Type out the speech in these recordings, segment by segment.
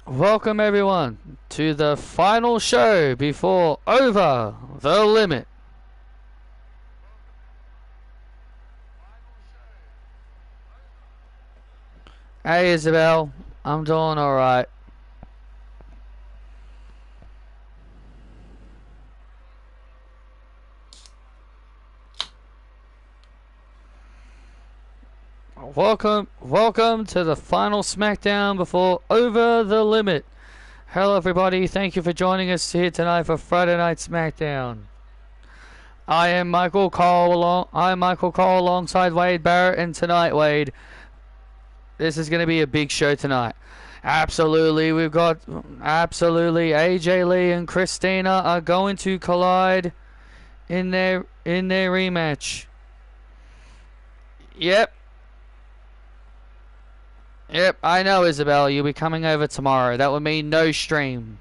Welcome everyone to the final show before Over the Limit. Hey Isabel, I'm doing alright. Welcome to the final SmackDown before Over the Limit. Hello everybody, thank you for joining us here tonight for Friday Night SmackDown. I am Michael Cole alongside Wade Barrett, and tonight, Wade, this is going to be a big show tonight. Absolutely, AJ Lee and Christina are going to collide in their rematch. Yep, I know, Isabel. You'll be coming over tomorrow. That would mean no stream.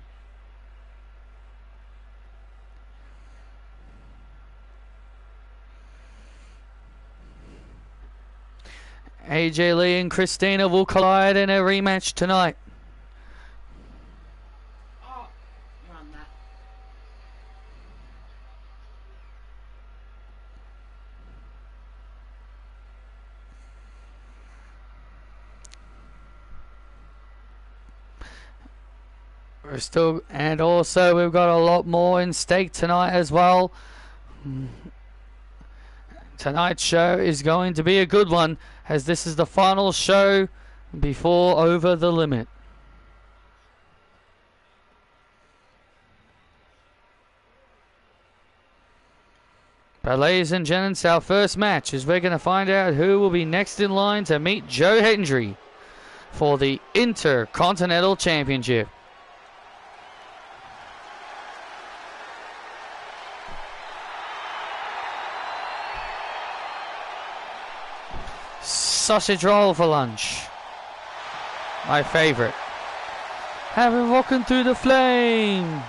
AJ Lee and Christina will collide in a rematch tonight. Oh, you're on that. And also we've got a lot more in stake tonight as well. Tonight's show is going to be a good one, as this is the final show before Over the Limit. But ladies and gentlemen, our first match is we're going to find out who will be next in line to meet Joe Hendry for the Intercontinental Championship. Sausage roll for lunch. My favorite. Having walking through the flame.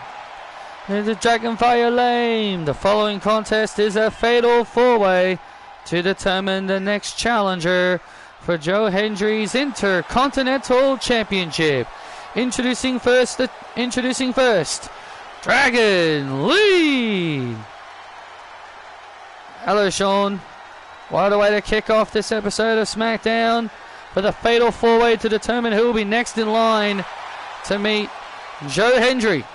In the Dragonfire Lane. The following contest is a fatal four-way to determine the next challenger for Joe Hendry's Intercontinental Championship. Introducing first, Dragon Lee. Hello, Sean. What a way to kick off this episode of SmackDown for the fatal four-way to determine who will be next in line to meet Joe Hendry.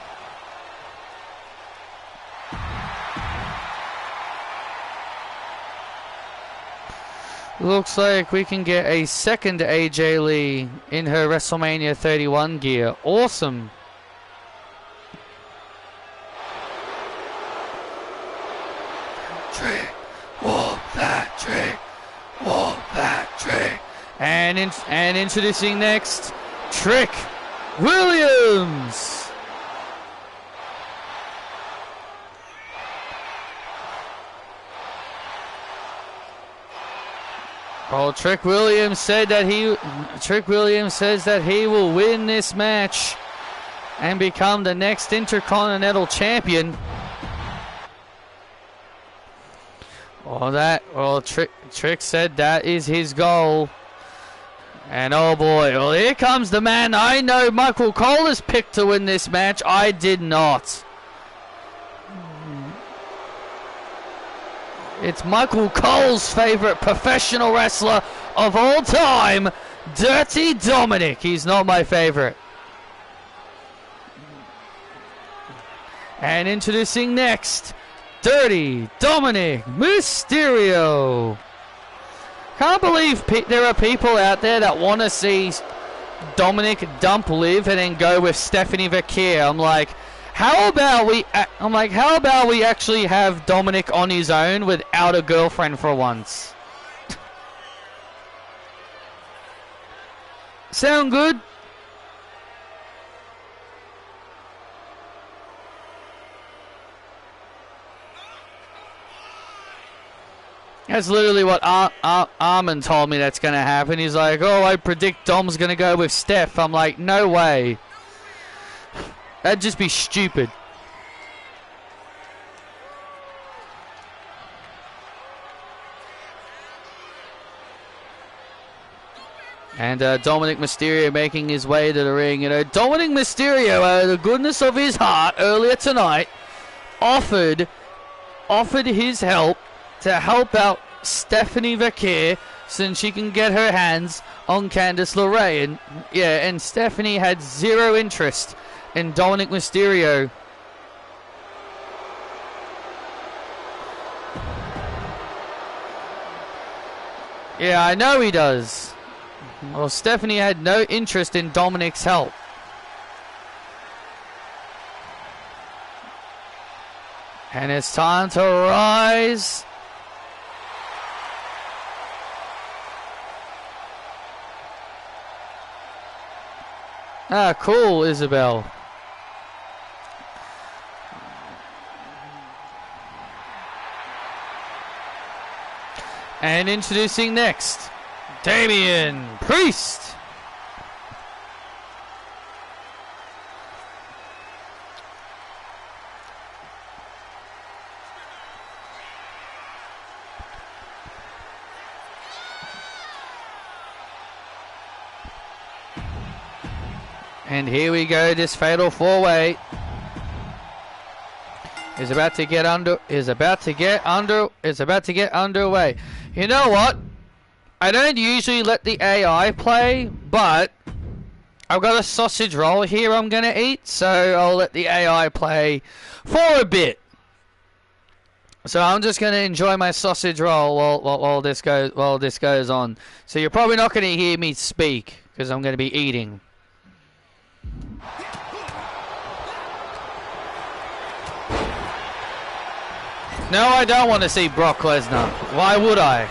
Looks like we can get a second AJ Lee in her WrestleMania 31 gear. Awesome. And introducing next, Trick Williams. Well, Trick Williams says that he will win this match and become the next Intercontinental Champion. Trick said that is his goal. And oh boy, well, here comes the man I know Michael Cole has picked to win this match. I did not. It's Michael Cole's favorite professional wrestler of all time, Dirty Dominic. He's not my favorite. And introducing next, Dirty Dominic Mysterio. Can't believe there are people out there that want to see Dominic dump Liv and then go with Stephanie Vaquer. I'm like, how about we actually have Dominic on his own without a girlfriend for once? Sound good? That's literally what Armin told me that's going to happen. He's like, oh, I predict Dom's going to go with Steph. I'm like, no way. That'd just be stupid. And Dominic Mysterio making his way to the ring. You know, Dominic Mysterio, out of the goodness of his heart, earlier tonight, offered his help to help out Stephanie Vaquer so she can get her hands on Candice LeRae. And yeah, and Stephanie had zero interest in Dominic Mysterio. Yeah, I know he does. Well, Stephanie had no interest in Dominic's help. And it's time to rise. Ah, cool, Isabel. And introducing next, Damian Priest. And here we go, this fatal four-way is about to get underway. You know what? I don't usually let the AI play, but I've got a sausage roll here I'm gonna eat, so I'll let the AI play for a bit. So I'm just gonna enjoy my sausage roll while this goes on. So you're probably not gonna hear me speak because I'm gonna be eating. No, I don't want to see Brock Lesnar. Why would I?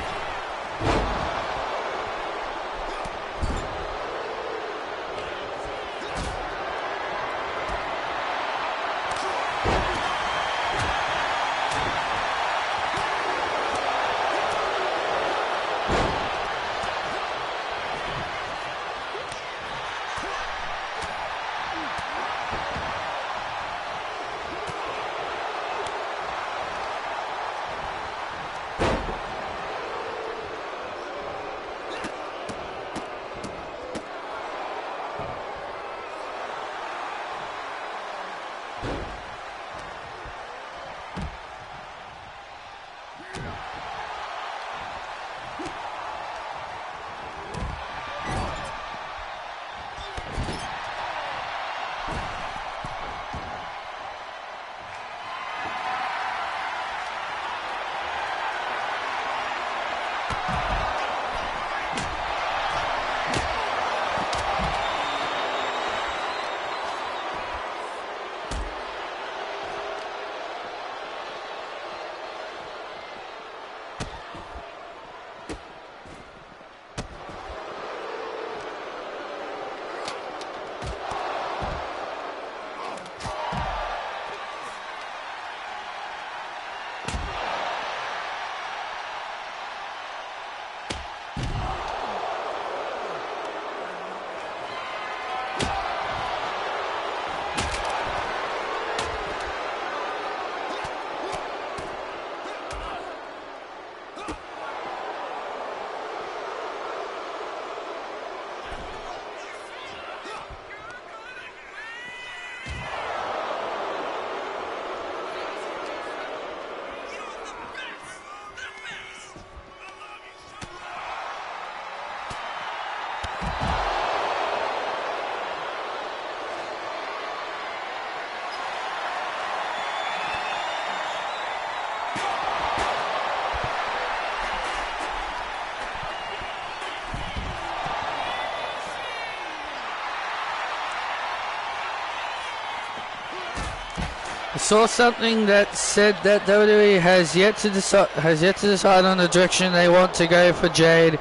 I saw something that said that WWE has yet to decide on the direction they want to go for Jade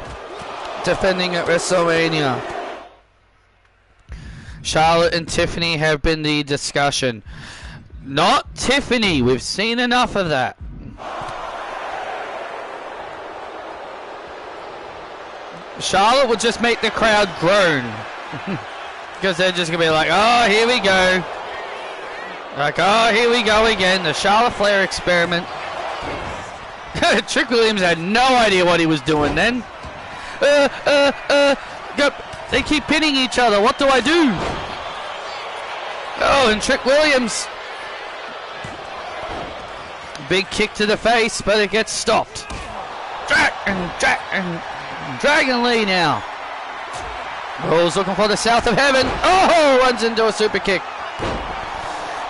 defending at WrestleMania. Charlotte and Tiffany have been the discussion. Not Tiffany. We've seen enough of that. Charlotte will just make the crowd groan. Because they're just going to be like, oh, here we go. Like, oh, here we go again. The Charlotte Flair experiment. Trick Williams had no idea what he was doing then. Go. They keep pinning each other. What do I do? Oh, and Trick Williams. Big kick to the face, but it gets stopped. Dragon Lee now. Rose looking for the South of Heaven. Oh, runs into a super kick.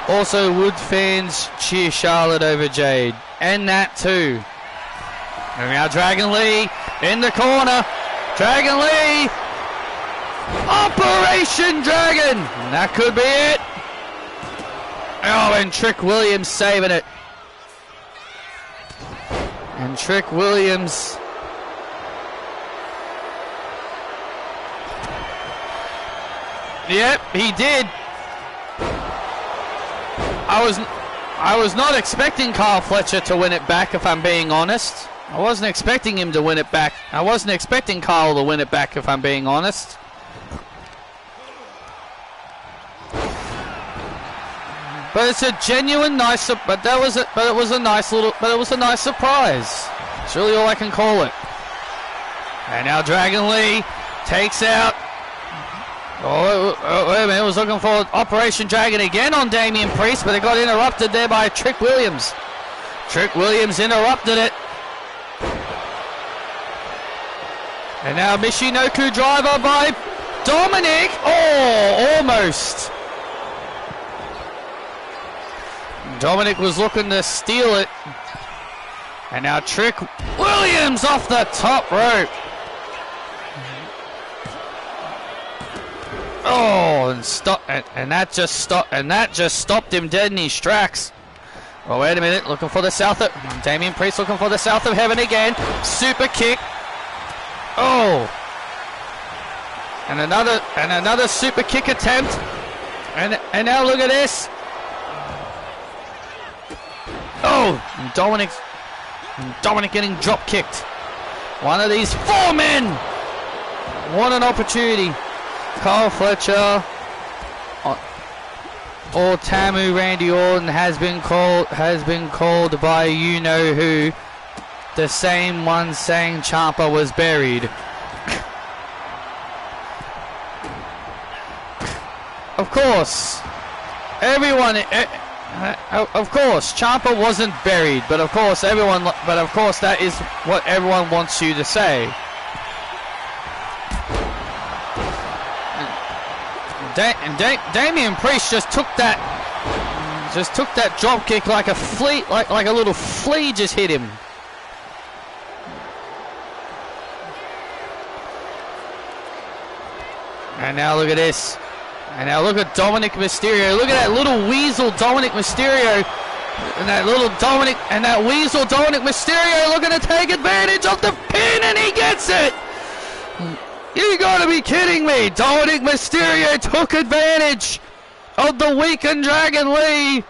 Also, Wood fans cheer Charlotte over Jade. And that too. And now Dragon Lee in the corner. Dragon Lee. Operation Dragon. And that could be it. Oh, and Trick Williams saving it. And Trick Williams. Yep, he did. I was not expecting Kyle Fletcher to win it back, if I'm being honest. I wasn't expecting him to win it back. I wasn't expecting Kyle to win it back, if I'm being honest. But it's a genuine nice, but it was a nice surprise. It's really all I can call it. And now Dragon Lee takes out. Oh, wait a minute, was looking for Operation Dragon again on Damian Priest, but it got interrupted there by Trick Williams. Trick Williams interrupted it. And now Michinoku driver by Dominic. Oh, almost. Dominic was looking to steal it. And now Trick Williams off the top rope. Oh, and that just stopped him dead in his tracks. Oh, wait a minute, looking for the South of Damian Priest looking for the South of Heaven again. Super kick. Oh. And another super kick attempt. And now look at this. Oh, and Dominic getting drop kicked. One of these four men. What an opportunity. Kyle Fletcher or Tamu Randy Orton has been called by you know who, the same one saying Ciampa was buried. Of course, of course, Ciampa wasn't buried, but of course that is what everyone wants you to say. Damian Priest just took that drop kick like a flea, like a little flea just hit him. And now look at this. And now look at Dominic Mysterio. Look at that little weasel Dominic Mysterio. And that weasel Dominic Mysterio looking to take advantage of the pin, and he gets it. You gotta be kidding me! Dominic Mysterio took advantage of the weakened Dragon Lee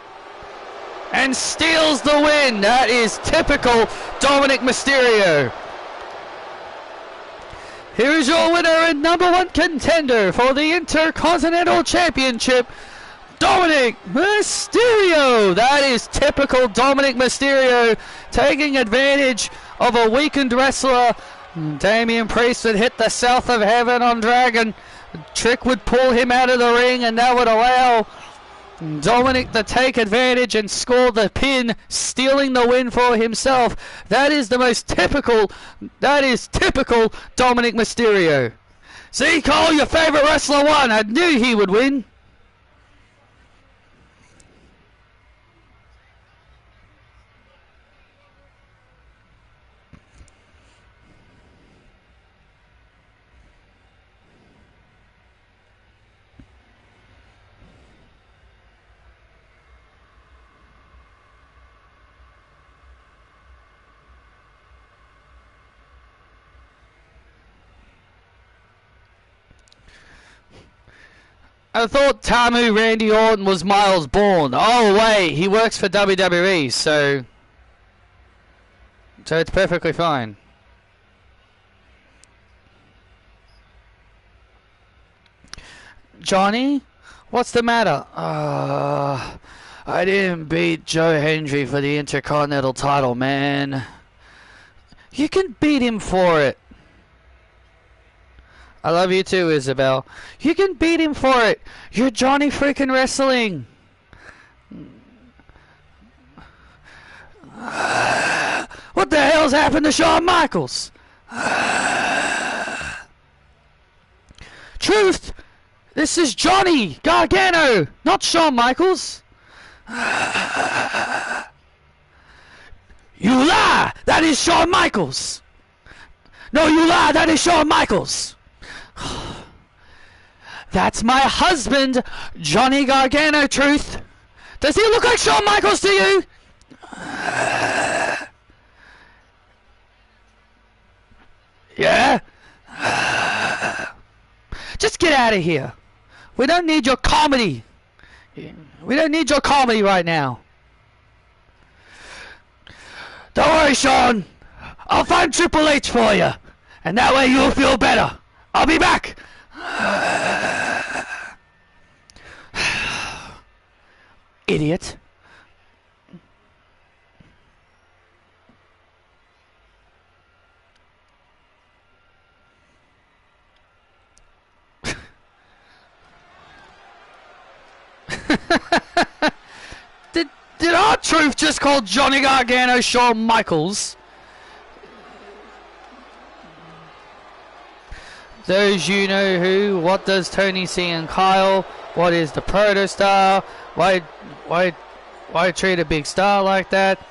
and steals the win. That is typical Dominic Mysterio. Here is your winner and number one contender for the Intercontinental Championship, Dominic Mysterio. That is typical Dominic Mysterio, taking advantage of a weakened wrestler. Damian Priest would hit the South of Heaven on Dragon. Trick would pull him out of the ring, and that would allow Dominic to take advantage and score the pin, stealing the win for himself. That is typical Dominic Mysterio. See, Cole, your favorite wrestler won. I knew he would win. I thought Tamu Randy Orton was Miles Bourne. Oh wait, he works for WWE, so it's perfectly fine. Johnny, what's the matter? I didn't beat Joe Hendry for the Intercontinental title, man. You can beat him for it. I love you too, Isabel. You can beat him for it. You're Johnny freaking Wrestling. What the hell's happened to Shawn Michaels? Truth! This is Johnny Gargano, not Shawn Michaels. You lie! That is Shawn Michaels! No, you lie! That is Shawn Michaels! That's my husband, Johnny Gargano, Truth. Does he look like Shawn Michaels to you? Yeah? Just get out of here. We don't need your comedy. We don't need your comedy right now. Don't worry, Sean. I'll find Triple H for you. And that way you'll feel better. I'll be back. Idiot. Did our Truth just call Johnny Gargano Shawn Michaels? Those you know who, what does Tony C and Kyle, what is the protostar, why treat a big star like that?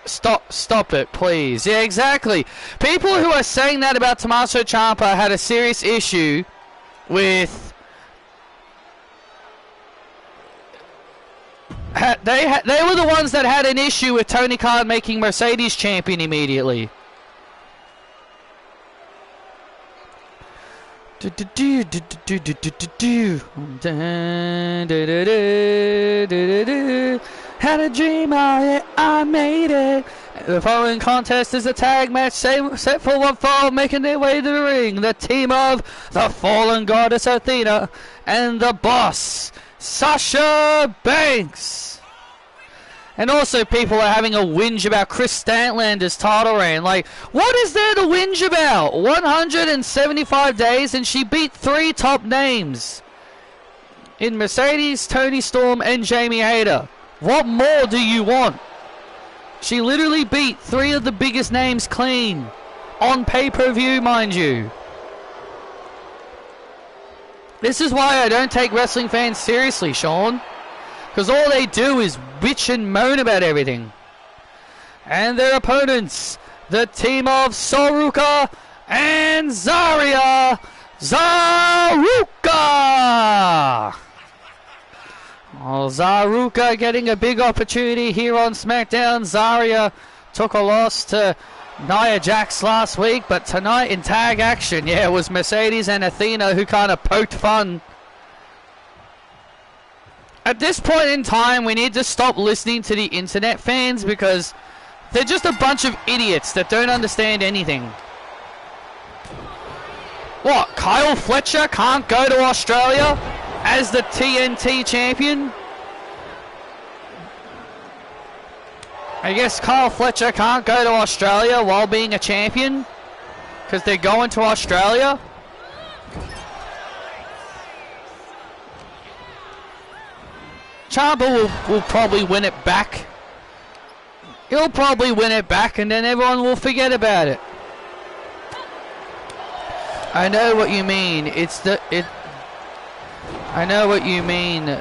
Stop it, please. Yeah, exactly. People who are saying that about Tommaso Ciampa had a serious issue with... They were the ones that had an issue with Tony Khan making Mercedes champion immediately. Had a dream, I made it. The following contest is a tag match set for one fall, making their way to the ring. The team of the fallen goddess Athena and the boss Sasha Banks. And also people are having a whinge about Chris Statlander's title reign. Like, what is there to whinge about? 175 days and she beat 3 top names in Mercedes, Toni Storm and Jamie Hayter. What more do you want? She literally beat 3 of the biggest names clean. On pay-per-view, mind you. This is why I don't take wrestling fans seriously, Sean. Because all they do is bitch and moan about everything. And their opponents, the team of Soruka and Zarya. Zaruka! Oh, Zaruka getting a big opportunity here on SmackDown. Zarya took a loss to Nia Jax last week, but tonight in tag action, yeah, it was Mercedes and Athena who kind of poked fun. At this point in time, we need to stop listening to the internet fans because they're just a bunch of idiots that don't understand anything. What, Kyle Fletcher can't go to Australia as the TNT champion? I guess Kyle Fletcher can't go to Australia while being a champion because they're going to Australia? Ciampa will probably win it back. He'll probably win it back and then everyone will forget about it. I know what you mean. I know what you mean.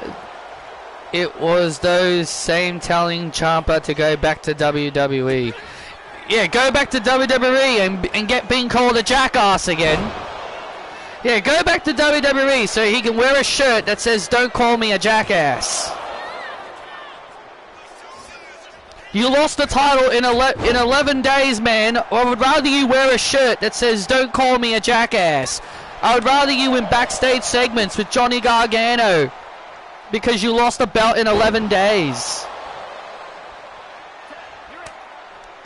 It was those same telling Ciampa to go back to WWE. Yeah, go back to WWE and get being called a jackass again. Yeah, go back to WWE so he can wear a shirt that says "Don't call me a jackass." You lost the title in 11 days, man. I would rather you wear a shirt that says "Don't call me a jackass." I would rather you in backstage segments with Johnny Gargano because you lost the belt in 11 days.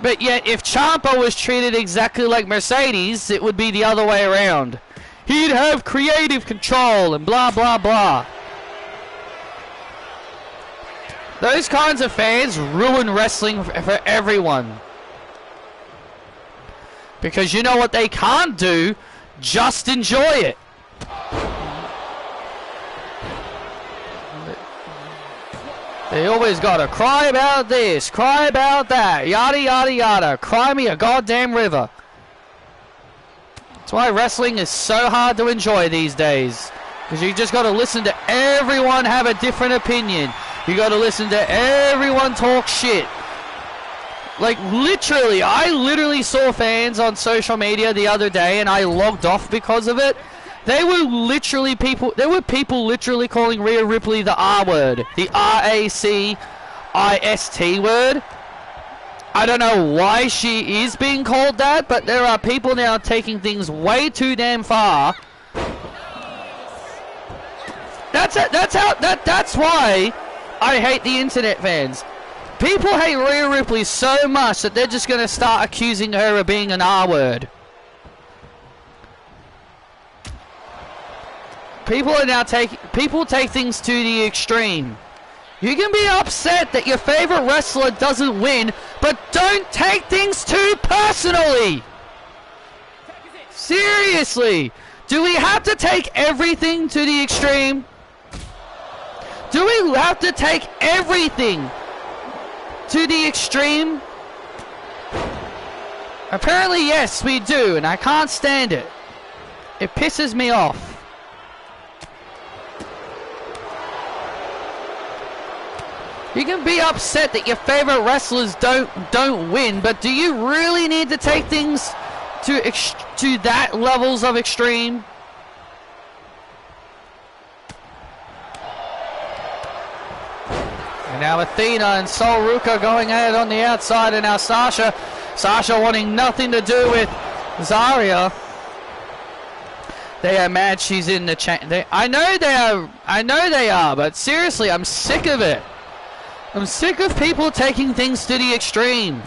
But yet, if Ciampa was treated exactly like Mercedes, it would be the other way around. He'd have creative control and blah, blah, blah. Those kinds of fans ruin wrestling for everyone. Because you know what they can't do? Just enjoy it. They always gotta cry about this, cry about that, yada yada yada. Cry me a goddamn river. That's why wrestling is so hard to enjoy these days. Because you just gotta listen to everyone have a different opinion. You gotta listen to everyone talk shit. Like literally, I literally saw fans on social media the other day and I logged off because of it. There were people literally calling Rhea Ripley the R word. The R-A-C-I-S-T word. I don't know why she is being called that, but there are people now taking things way too damn far. That's why I hate the internet fans. People hate Rhea Ripley so much that they're just gonna start accusing her of being an R word. People take things to the extreme. You can be upset that your favorite wrestler doesn't win, but don't take things too personally. Seriously, do we have to take everything to the extreme? Do we have to take everything to the extreme? Apparently yes, we do, and I can't stand it. It pisses me off. You can be upset that your favorite wrestlers don't win, but do you really need to take things to that levels of extreme? And now Athena and Sol Ruka going at it on the outside, and now Sasha wanting nothing to do with Zarya. They are mad she's in the chain. I know they are, but seriously, I'm sick of it. I'm sick of people taking things to the extreme.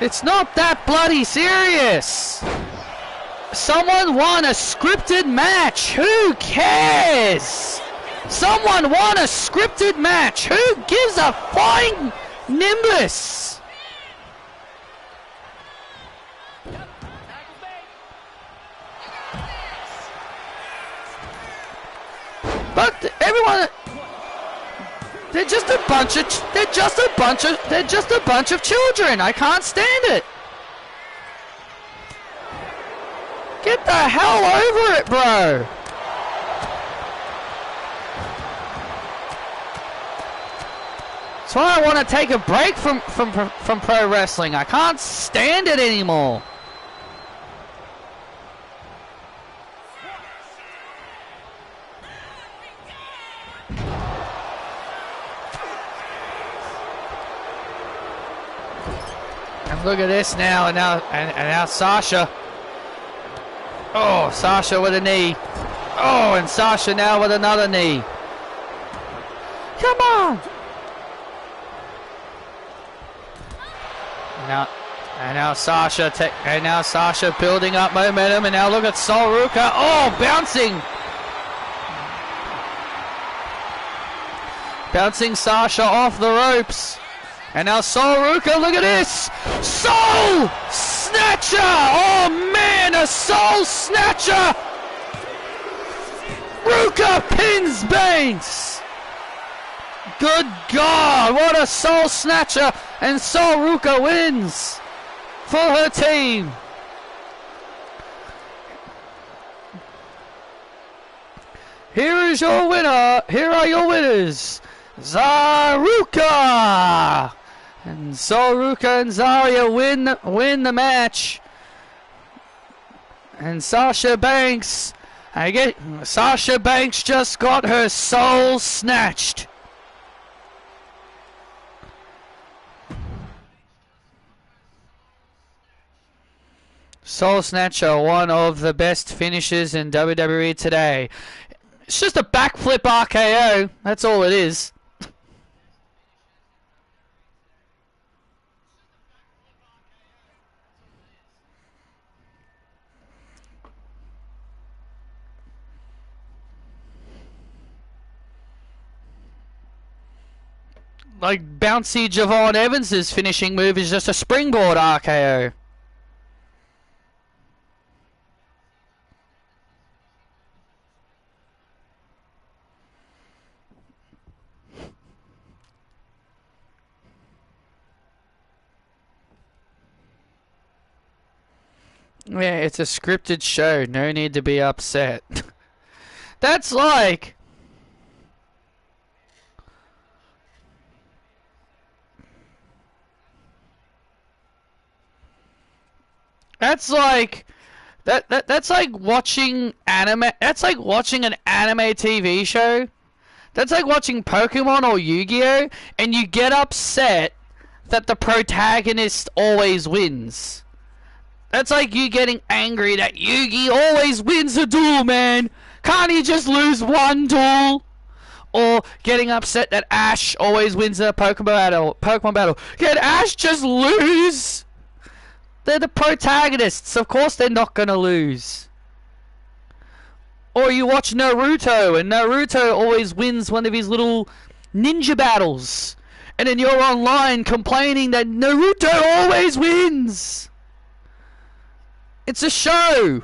It's not that bloody serious. Someone won a scripted match. Who cares? Someone won a scripted match. Who gives a flying nimbus? But everyone, they're just a bunch of children. I can't stand it. Get the hell over it, bro. That's why I want to take a break from pro wrestling. I can't stand it anymore. Look at this now, and now Sasha. Oh, Sasha with a knee. Oh, and Sasha now with another knee. Come on. And now Sasha building up momentum, and now look at Sol Ruka. Oh, bouncing Sasha off the ropes. And now Sol Ruka, look at this! Soul Snatcher! Oh man, a Soul Snatcher! Ruka pins Banks! Good God, what a Soul Snatcher! And Sol Ruka wins for her team. Here is your winner. Here are your winners. Zaruka! And Sol Ruka and Zarya win the match. And Sasha Banks, Sasha Banks just got her soul snatched. Soul Snatcher, one of the best finishes in WWE today. It's just a backflip RKO. That's all it is. Like bouncy Javon Evans's finishing move is just a springboard RKO. Yeah, it's a scripted show. No need to be upset. That's like... That's like... That's like watching anime... That's like watching an anime TV show. That's like watching Pokemon or Yu-Gi-Oh! And you get upset that the protagonist always wins. That's like you getting angry that Yugi always wins a duel, man. Can't he just lose one duel? Or getting upset that Ash always wins a Pokemon battle. Can Ash just lose? They're the protagonists. Of course they're not gonna lose. Or you watch Naruto, and Naruto always wins one of his little ninja battles. And then you're online complaining that Naruto always wins. It's a show.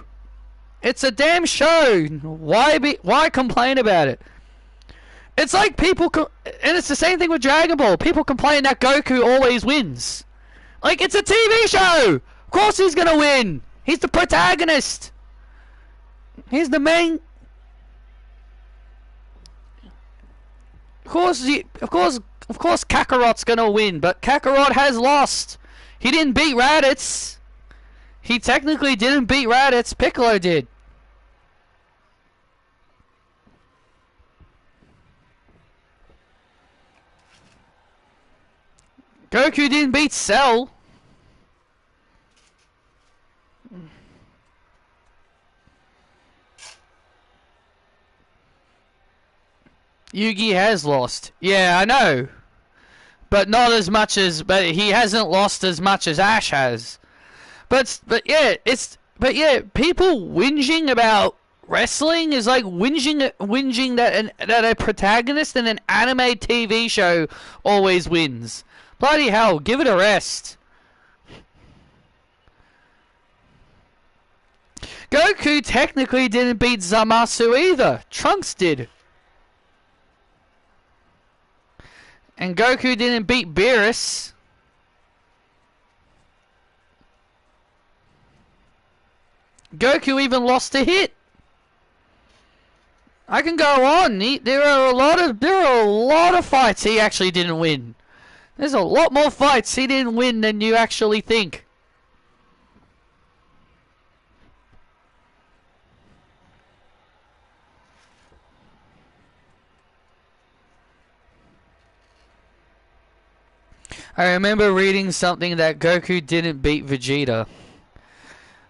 It's a damn show. Why complain about it? It's like people... and it's the same thing with Dragon Ball. People complain that Goku always wins. Like, it's a TV show. Of course he's gonna win. He's the protagonist. He's the main... Of course Kakarot's gonna win, but Kakarot has lost. He didn't beat Raditz. He technically didn't beat Raditz. Piccolo did. Goku didn't beat Cell. Yugi has lost. Yeah, I know. But not as much as... But he hasn't lost as much as Ash has. But yeah, people whinging about wrestling is like whinging that a protagonist in an anime TV show always wins. Bloody hell, give it a rest. Goku technically didn't beat Zamasu either. Trunks did. And Goku didn't beat Beerus. Goku even lost a hit. I can go on. There are a lot of fights he actually didn't win. There's a lot more fights he didn't win than you actually think. I remember reading something that Goku didn't beat Vegeta.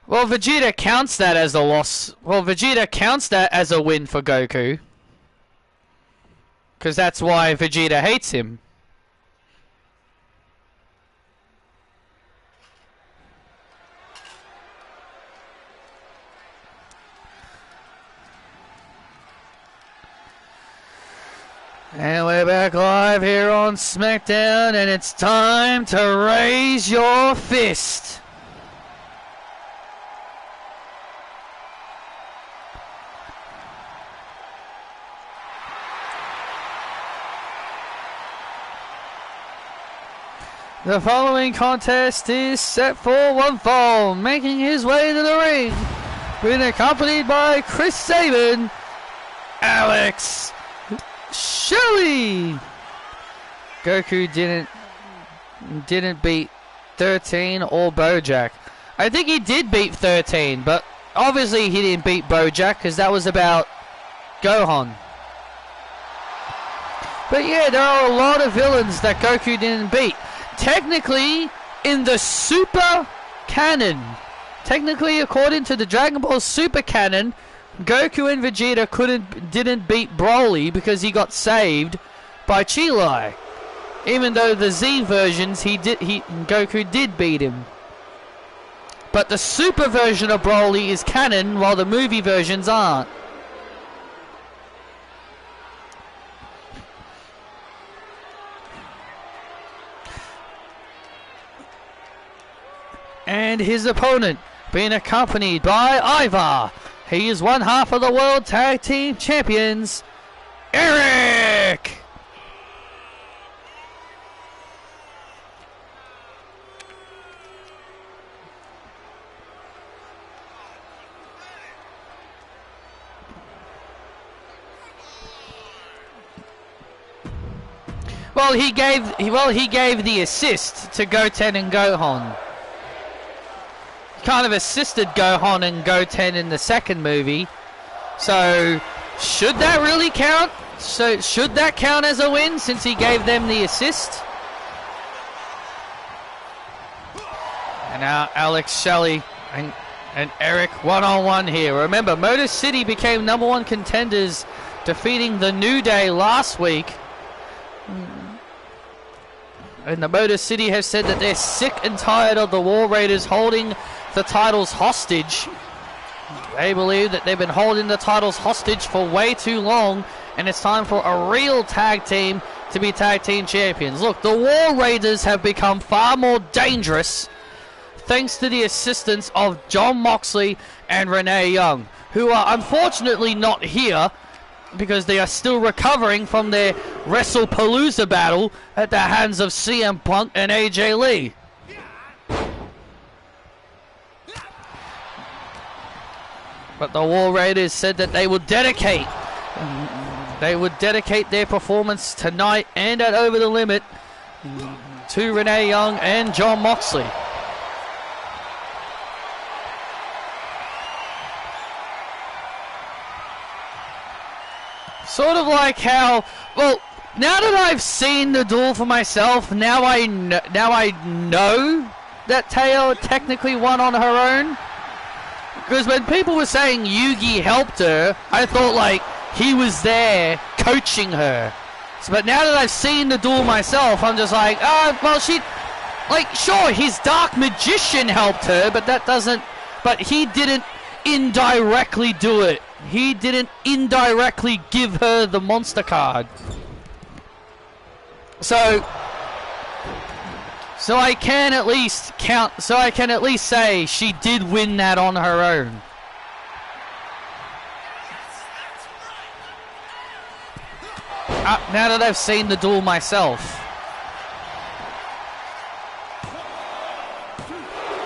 Well, Vegeta counts that as a loss. Well, Vegeta counts that as a win for Goku. Because that's why Vegeta hates him. And we're back live here on SmackDown, and it's time to raise your fist. The following contest is set for one fall, making his way to the ring, being accompanied by Chris Sabin, Alex Shelley. Goku didn't beat 13 or Bojack. I think he did beat 13, but obviously he didn't beat Bojack because that was about Gohan. But yeah, there are a lot of villains that Goku didn't beat. Technically, in the Super Canon, according to the Dragon Ball Super Canon, Goku and Vegeta didn't beat Broly because he got saved by Chilai. Even though the Z versions, Goku did beat him. But the Super version of Broly is canon, while the movie versions aren't. And his opponent, being accompanied by Ivar. He is one half of the World Tag Team Champions, Eric! Well, he gave the assist to Goten and Gohan. Kind of assisted Gohan and Goten in the second movie. So, should that really count? So, should that count as a win since he gave them the assist? And now Alex Shelley and Eric one-on-one here. Remember, Motor City became #1 contenders, defeating the New Day last week. And the Motor City has said that they're sick and tired of the War Raiders holding the titles hostage. They believe that they've been holding the titles hostage for way too long, and it's time for a real tag team to be tag team champions. Look, the War Raiders have become far more dangerous thanks to the assistance of Jon Moxley and Renee Young, who are unfortunately not here because they are still recovering from their WrestlePalooza battle at the hands of CM Punk and AJ Lee. But the War Raiders said that they would dedicate their performance tonight and at Over the Limit to Renee Young and Jon Moxley. Sort of like how, well, now that I've seen the duel for myself, now I know that Teo technically won on her own. Because when people were saying Yugi helped her, I thought like he was there coaching her. So, but now that I've seen the duel myself, I'm just like, well, sure, his Dark Magician helped her, but but he didn't indirectly do it. He didn't indirectly give her the monster card. So I can at least say she did win that on her own. Now that I've seen the duel myself.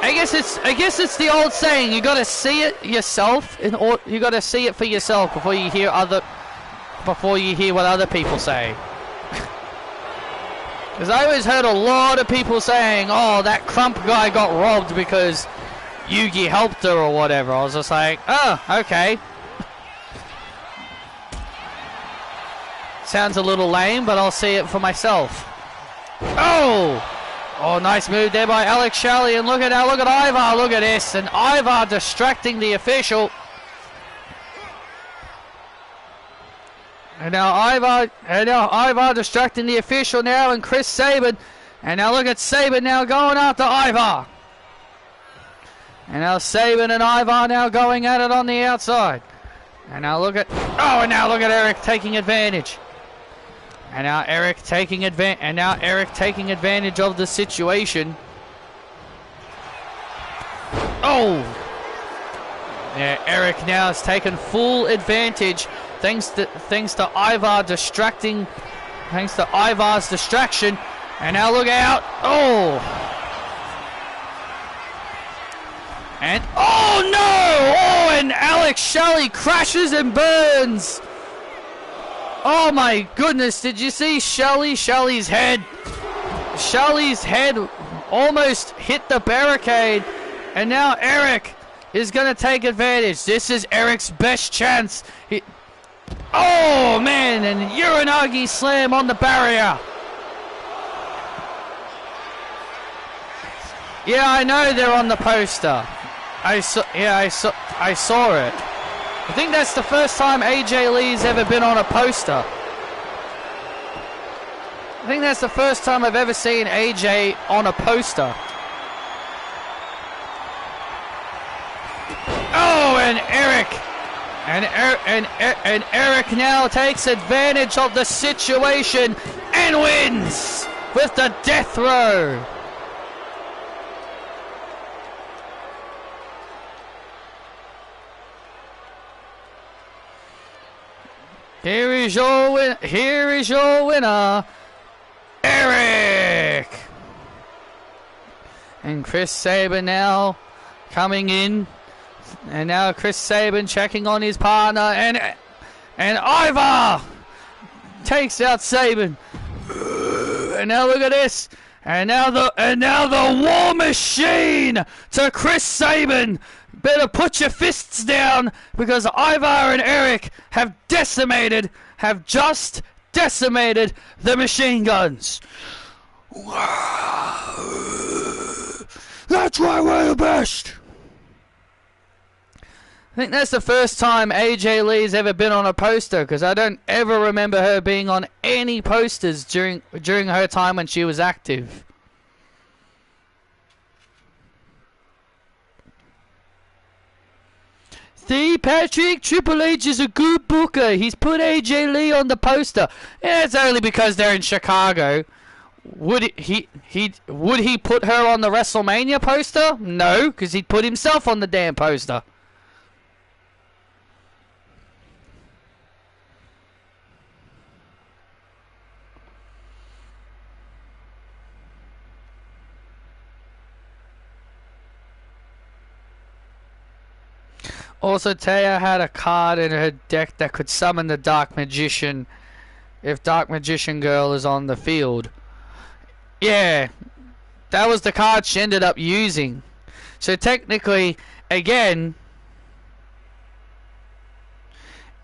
I guess it's the old saying, you gotta see it yourself, you gotta see it for yourself before you hear what other people say. Because I always heard a lot of people saying, oh, that Crump guy got robbed because Yugi helped her or whatever. I was just like, oh, okay. Sounds a little lame, but I'll see it for myself. Oh, nice move there by Alex Shelley, and look at Ivar, look at this, and Ivar distracting the official. And now Ivar distracting the official now, and Chris Sabin. And now look at Sabin now going after Ivar. And now Sabin and Ivar now going at it on the outside. And now look at Eric taking advantage. And now Eric taking advantage of the situation. Oh! Yeah, Eric now has taken full advantage thanks to Ivar distracting. Thanks to Ivar's distraction. And now look out! Oh! And oh no! Oh, and Alex Shelley crashes and burns. Oh my goodness, did you see Shelley's head? Shelley's head almost hit the barricade, and now Eric is going to take advantage. This is Eric's best chance. Oh man, and Uranagi slam on the barrier. Yeah, I know they're on the poster. I saw it. I think that's the first time AJ Lee's ever been on a poster. I think that's the first time I've ever seen AJ on a poster. Oh, and Eric now takes advantage of the situation and wins with the death throw. Here is your winner, Eric! And Chris Sabin now coming in. And now Chris Sabin checking on his partner. And Ivar takes out Sabin. And now look at this. And now the War Machine to Chris Sabin. Better put your fists down because Ivar and Eric have just decimated the machine guns. That's why we're the best. I think that's the first time AJ Lee's ever been on a poster, because I don't ever remember her being on any posters during her time when she was active. See, Patrick, Triple H is a good booker. He's put AJ Lee on the poster. Yeah, it's only because they're in Chicago. Would he put her on the WrestleMania poster? No, because he'd put himself on the damn poster. Also, Taya had a card in her deck that could summon the Dark Magician if Dark Magician Girl is on the field. Yeah, that was the card she ended up using. So technically, again,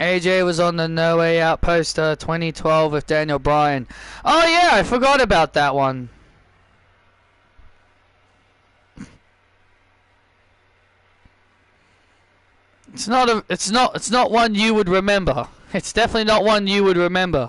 AJ was on the No Way Out poster 2012 with Daniel Bryan. Oh yeah, I forgot about that one. It's not one you would remember. It's definitely not one you would remember.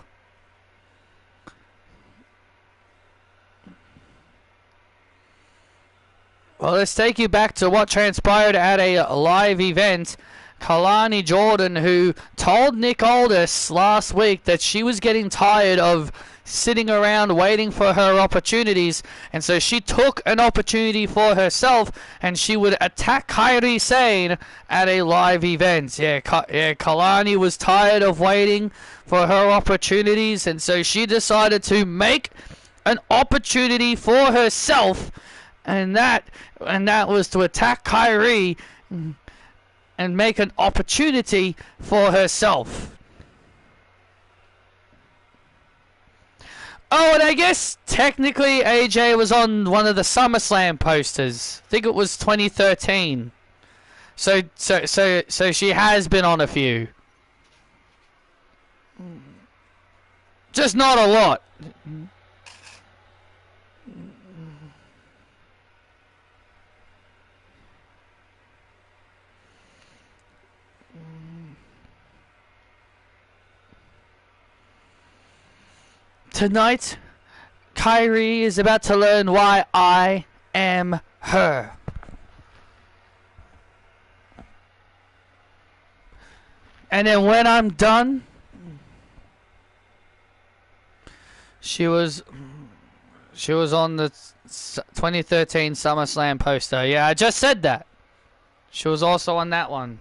Well, let's take you back to what transpired at a live event. Kalani Jordan, who told Nick Aldis last week that she was getting tired of sitting around waiting for her opportunities, and so she took an opportunity for herself, and she would attack Kairi Sane at a live event. Kalani was tired of waiting for her opportunities, and so she decided to make an opportunity for herself, and that was to attack Kairi and make an opportunity for herself. Oh, and I guess technically AJ was on one of the SummerSlam posters. I think it was 2013. So she has been on a few. Just not a lot. Tonight, Kairi is about to learn why I am her. And then when I'm done, she was on the 2013 SummerSlam poster. Yeah, I just said that. She was also on that one.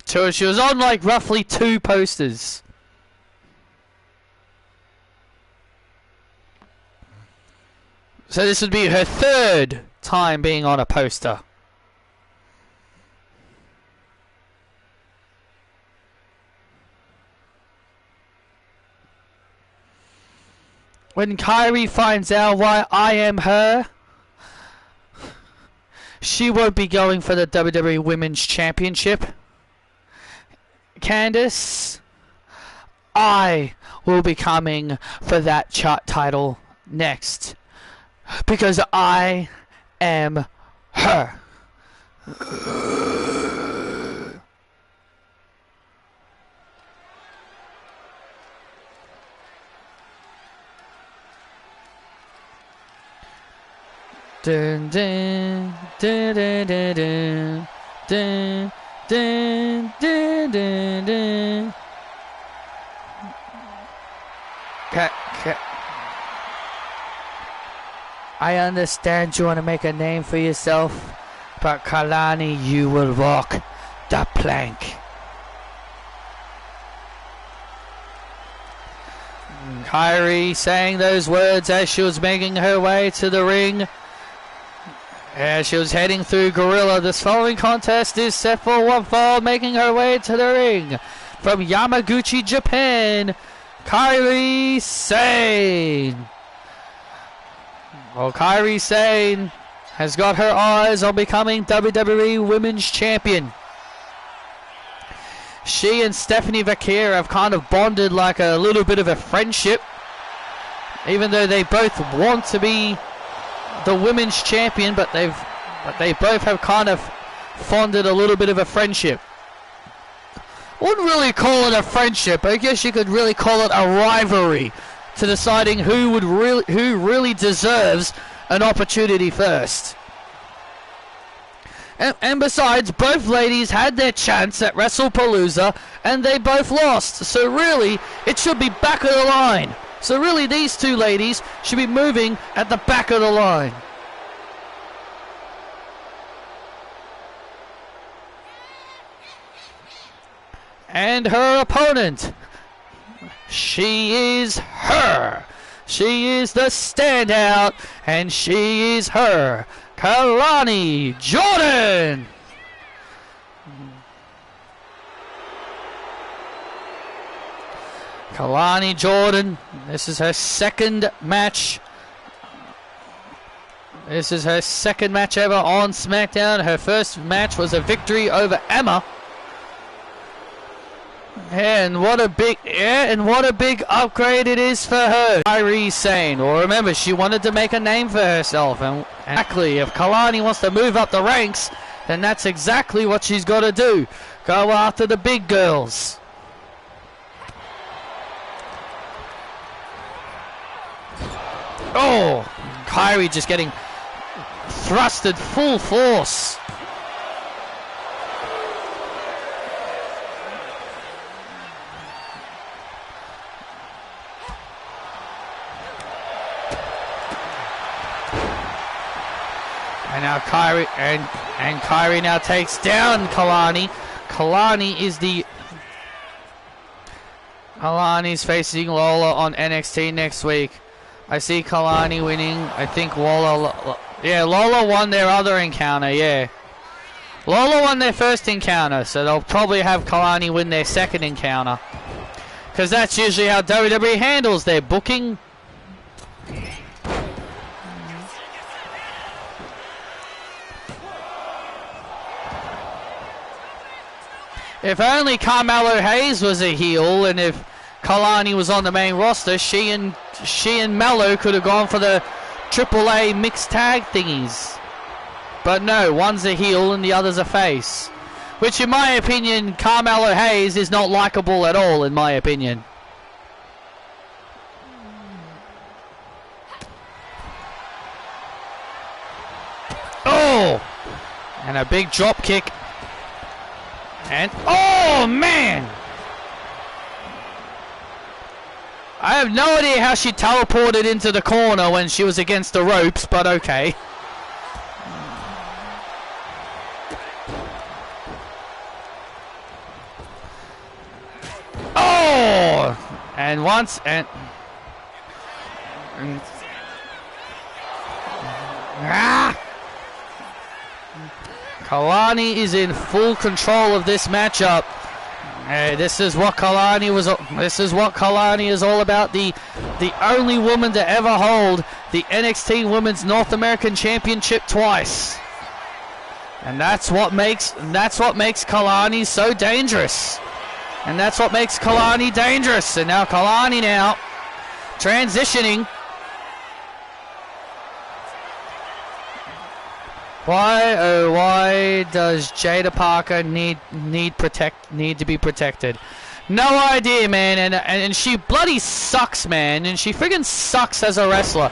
So she was on like roughly 2 posters. So this would be her 3rd time being on a poster. When Kairi finds out why I am her, she won't be going for the WWE Women's Championship. Candice, I will be coming for that title next. Because I am her. Dun dun dun dun dun dun dun dun dun dun. I understand you want to make a name for yourself, but Kalani, you will walk the plank. Kairi saying those words as she was making her way to the ring. As she was heading through Gorilla, this following contest is set for one fall, making her way to the ring. From Yamaguchi, Japan, Kairi Sane. Well, Kairi Sane has got her eyes on becoming WWE Women's Champion. She and Stephanie Vaquer have kind of bonded like a little bit of a friendship. Even though they both want to be the Women's Champion, but they both have kind of fonded a little bit of a friendship. Wouldn't really call it a friendship. I guess you could really call it a rivalry to deciding who really deserves an opportunity first. And besides, both ladies had their chance at WrestlePalooza and they both lost. So really, it should be back of the line. So really, these two ladies should be moving at the back of the line. And her opponent, she is her. She is the standout, and she is her, Kalani Jordan. Kalani Jordan, this is her second match. This is her second match ever on SmackDown. Her first match was a victory over Emma. And what a big upgrade it is for her. Kairi Sane. Well, remember, she wanted to make a name for herself, and exactly, if Kalani wants to move up the ranks, then that's exactly what she's got to do. Go after the big girls. Oh, Kairi just getting thrusted full force. And now Kairi now takes down Kalani. Kalani's facing Lola on NXT next week. I see Kalani winning. I think Lola won their other encounter, yeah. Lola won their first encounter, so they'll probably have Kalani win their second encounter. Because that's usually how WWE handles their booking. If only Carmelo Hayes was a heel, and if Kalani was on the main roster, she and Mello could have gone for the AAA mixed tag thingies. But no, one's a heel and the other's a face. Which, in my opinion, Carmelo Hayes is not likable at all, in my opinion. Oh! And a big drop kick. And, oh man! I have no idea how she teleported into the corner when she was against the ropes, but okay. Oh! And once, and Kalani is in full control of this matchup. This is what Kalani is all about. The only woman to ever hold the NXT Women's North American Championship twice. And that's what makes Kalani so dangerous. And that's what makes Kalani dangerous. And now Kalani transitioning. Why does Jada Parker need to be protected? No idea, man. And she bloody sucks, man. And she friggin' sucks as a wrestler.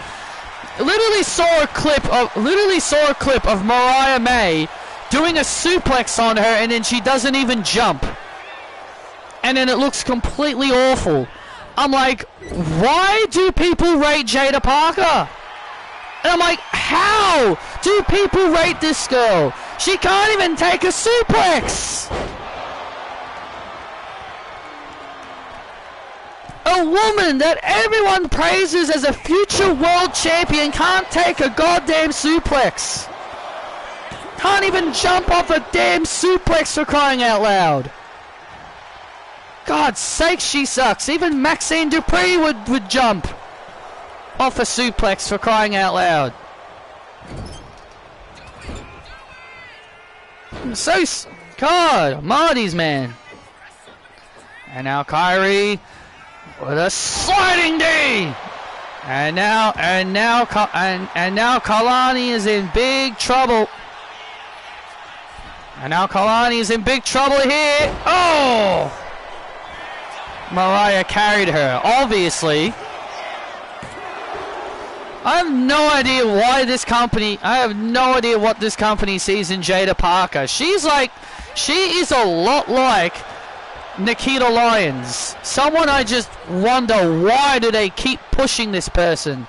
Literally saw a clip of Mariah May doing a suplex on her, and then she doesn't even jump. And then it looks completely awful. I'm like, why do people rate Jada Parker? And I'm like, how do people rate this girl? She can't even take a suplex. A woman that everyone praises as a future world champion can't take a goddamn suplex. Can't even jump off a damn suplex, for crying out loud. God's sake, she sucks. Even Maxine Dupree would jump. off a suplex for crying out loud. God, Marty's man. And now Kyrie with a sliding D. And now Kalani is in big trouble. And now Kalani is in big trouble here. Oh! Mariah carried her, obviously. I have no idea why this company, I have no idea what this company sees in Jada Parker. She is a lot like Nikita Lyons. Someone I just wonder, why do they keep pushing this person?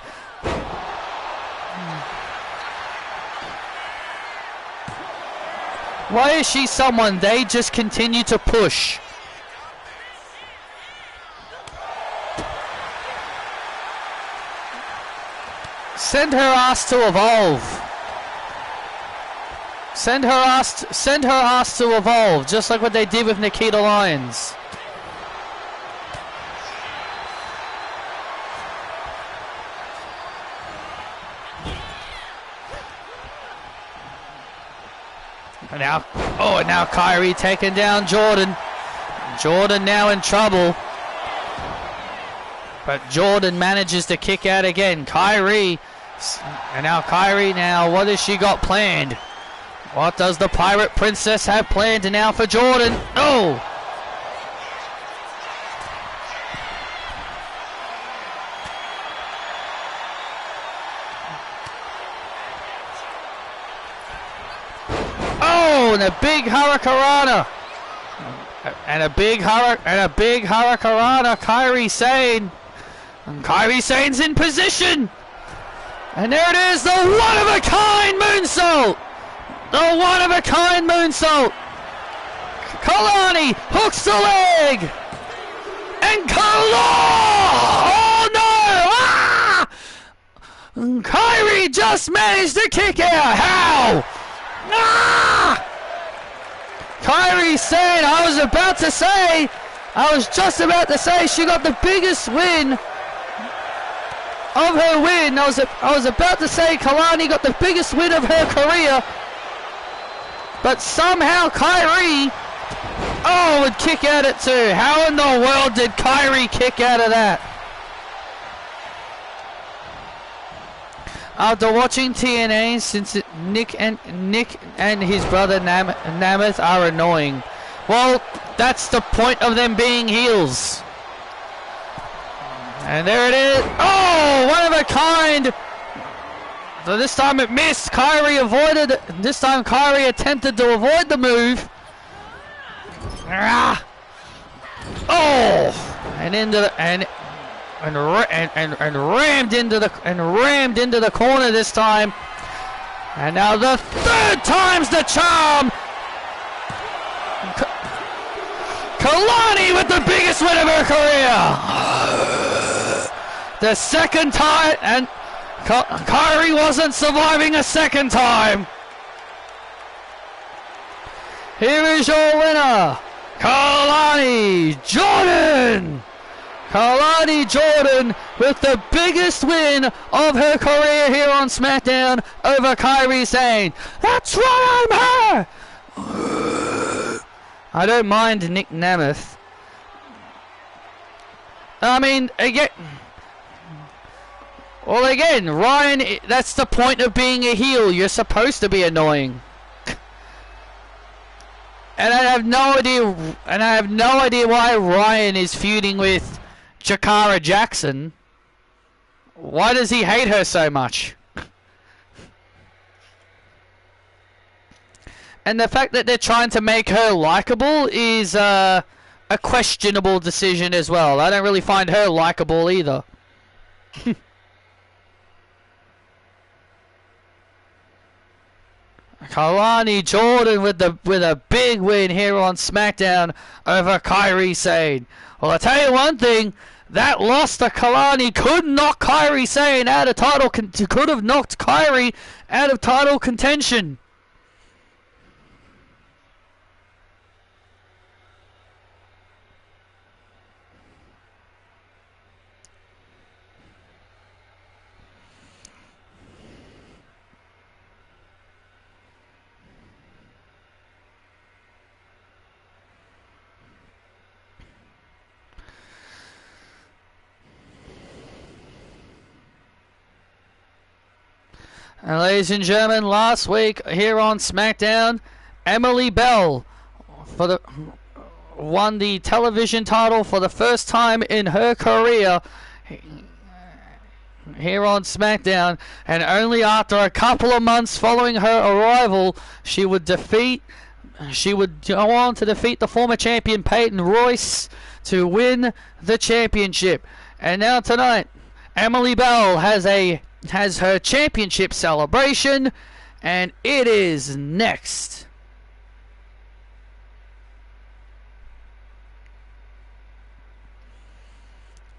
Why is she someone they just continue to push? Send her ass to evolve. Send her ass to evolve, just like what they did with Nikita Lyons. And now Kyrie taking down Jordan. Jordan now in trouble. But Jordan manages to kick out again. Kyrie. And now Kyrie what has she got planned? What does the Pirate Princess have planned now for Jordan? Oh! Oh, and a big Hurricanrana. And a big Hurricanrana. Kairi Sane. And Kairi Sane's in position. And there it is, the one-of-a-kind moonsault. The one-of-a-kind moonsault. Kalani hooks the leg. And oh no! Ah! And Kairi just managed to kick out. How? Ah! Kairi Sane, I was just about to say she got the biggest win of her win. I was about to say Kalani got the biggest win of her career, but somehow Kyrie, would kick out it too. How in the world did Kyrie kick out of that? After watching TNA, since Nick and his brother Namath are annoying. Well, that's the point of them being heels. And there it is. Oh, one of a kind. So this time it missed. Kyrie avoided. This time Kyrie attempted to avoid the move. Oh, and into the rammed into the corner this time. And now the third time's the charm. Kalani with the biggest win of her career. The second time, and Kyrie wasn't surviving a second time. Here is your winner, Kalani Jordan. Kalani Jordan with the biggest win of her career here on SmackDown over Kairi Sane. That's right, I'm her. I don't mind Nick Namath. I mean, again, Ryan, that's the point of being a heel. You're supposed to be annoying. And I have no idea why Ryan is feuding with Jakara Jackson. Why does he hate her so much? And the fact that they're trying to make her likable is a questionable decision as well. I don't really find her likable either. Kalani Jordan with a big win here on SmackDown over Kairi Sane. Well, I tell you one thing, that loss to Kalani could knock Kairi Sane out of title. Could have knocked Kairi out of title contention. And ladies and gentlemen, last week here on SmackDown, Emily Bell won the television title for the first time in her career here on SmackDown, and only after a couple of months following her arrival, she would go on to defeat the former champion Peyton Royce to win the championship. And now tonight, Emily Bell has her championship celebration, and it is next.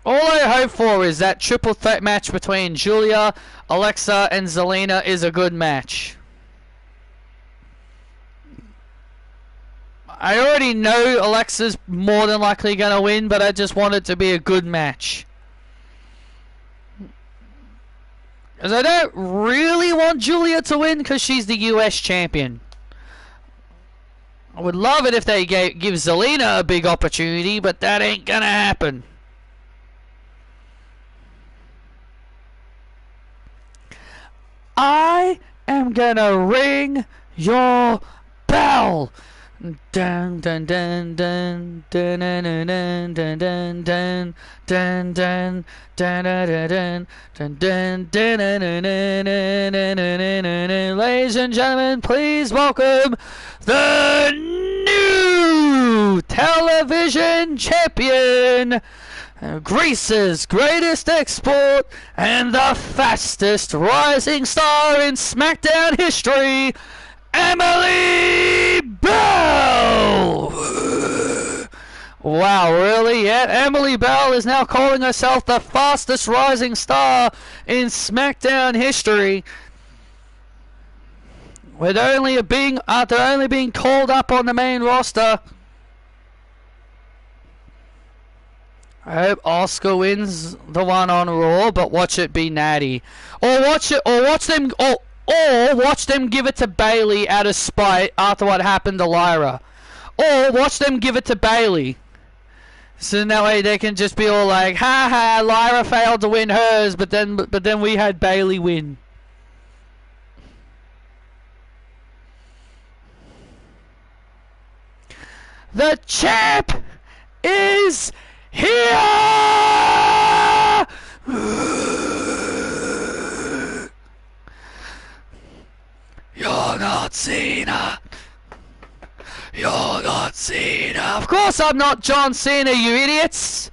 All I hope for is that triple threat match between Julia, Alexa, and Zelina is a good match. I already know Alexa's more than likely going to win, but I just want it to be a good match. Because I don't really want Julia to win because she's the US champion. I would love it if they give Zelina a big opportunity, but that ain't going to happen. I am gonna ring your bell. Dun dun dun dun dun dun dun dun dun dun dun dun dun dun dun. Ladies and gentlemen, please welcome the new television champion, Greece's greatest export and the fastest rising star in SmackDown history, Emily Bell! Wow, really? Yeah, Emily Bell is now calling herself the fastest rising star in SmackDown history, with after only being called up on the main roster. I hope Oscar wins the one on Raw, but watch it be Natty, or watch them give it to Bayley out of spite after what happened to Lyra, or watch them give it to Bayley, so that way they can just be all like, "Ha ha, Lyra failed to win hers, but then we had Bayley win." The champ is here! You're not Cena. You're not Cena. Of course I'm not John Cena, you idiots.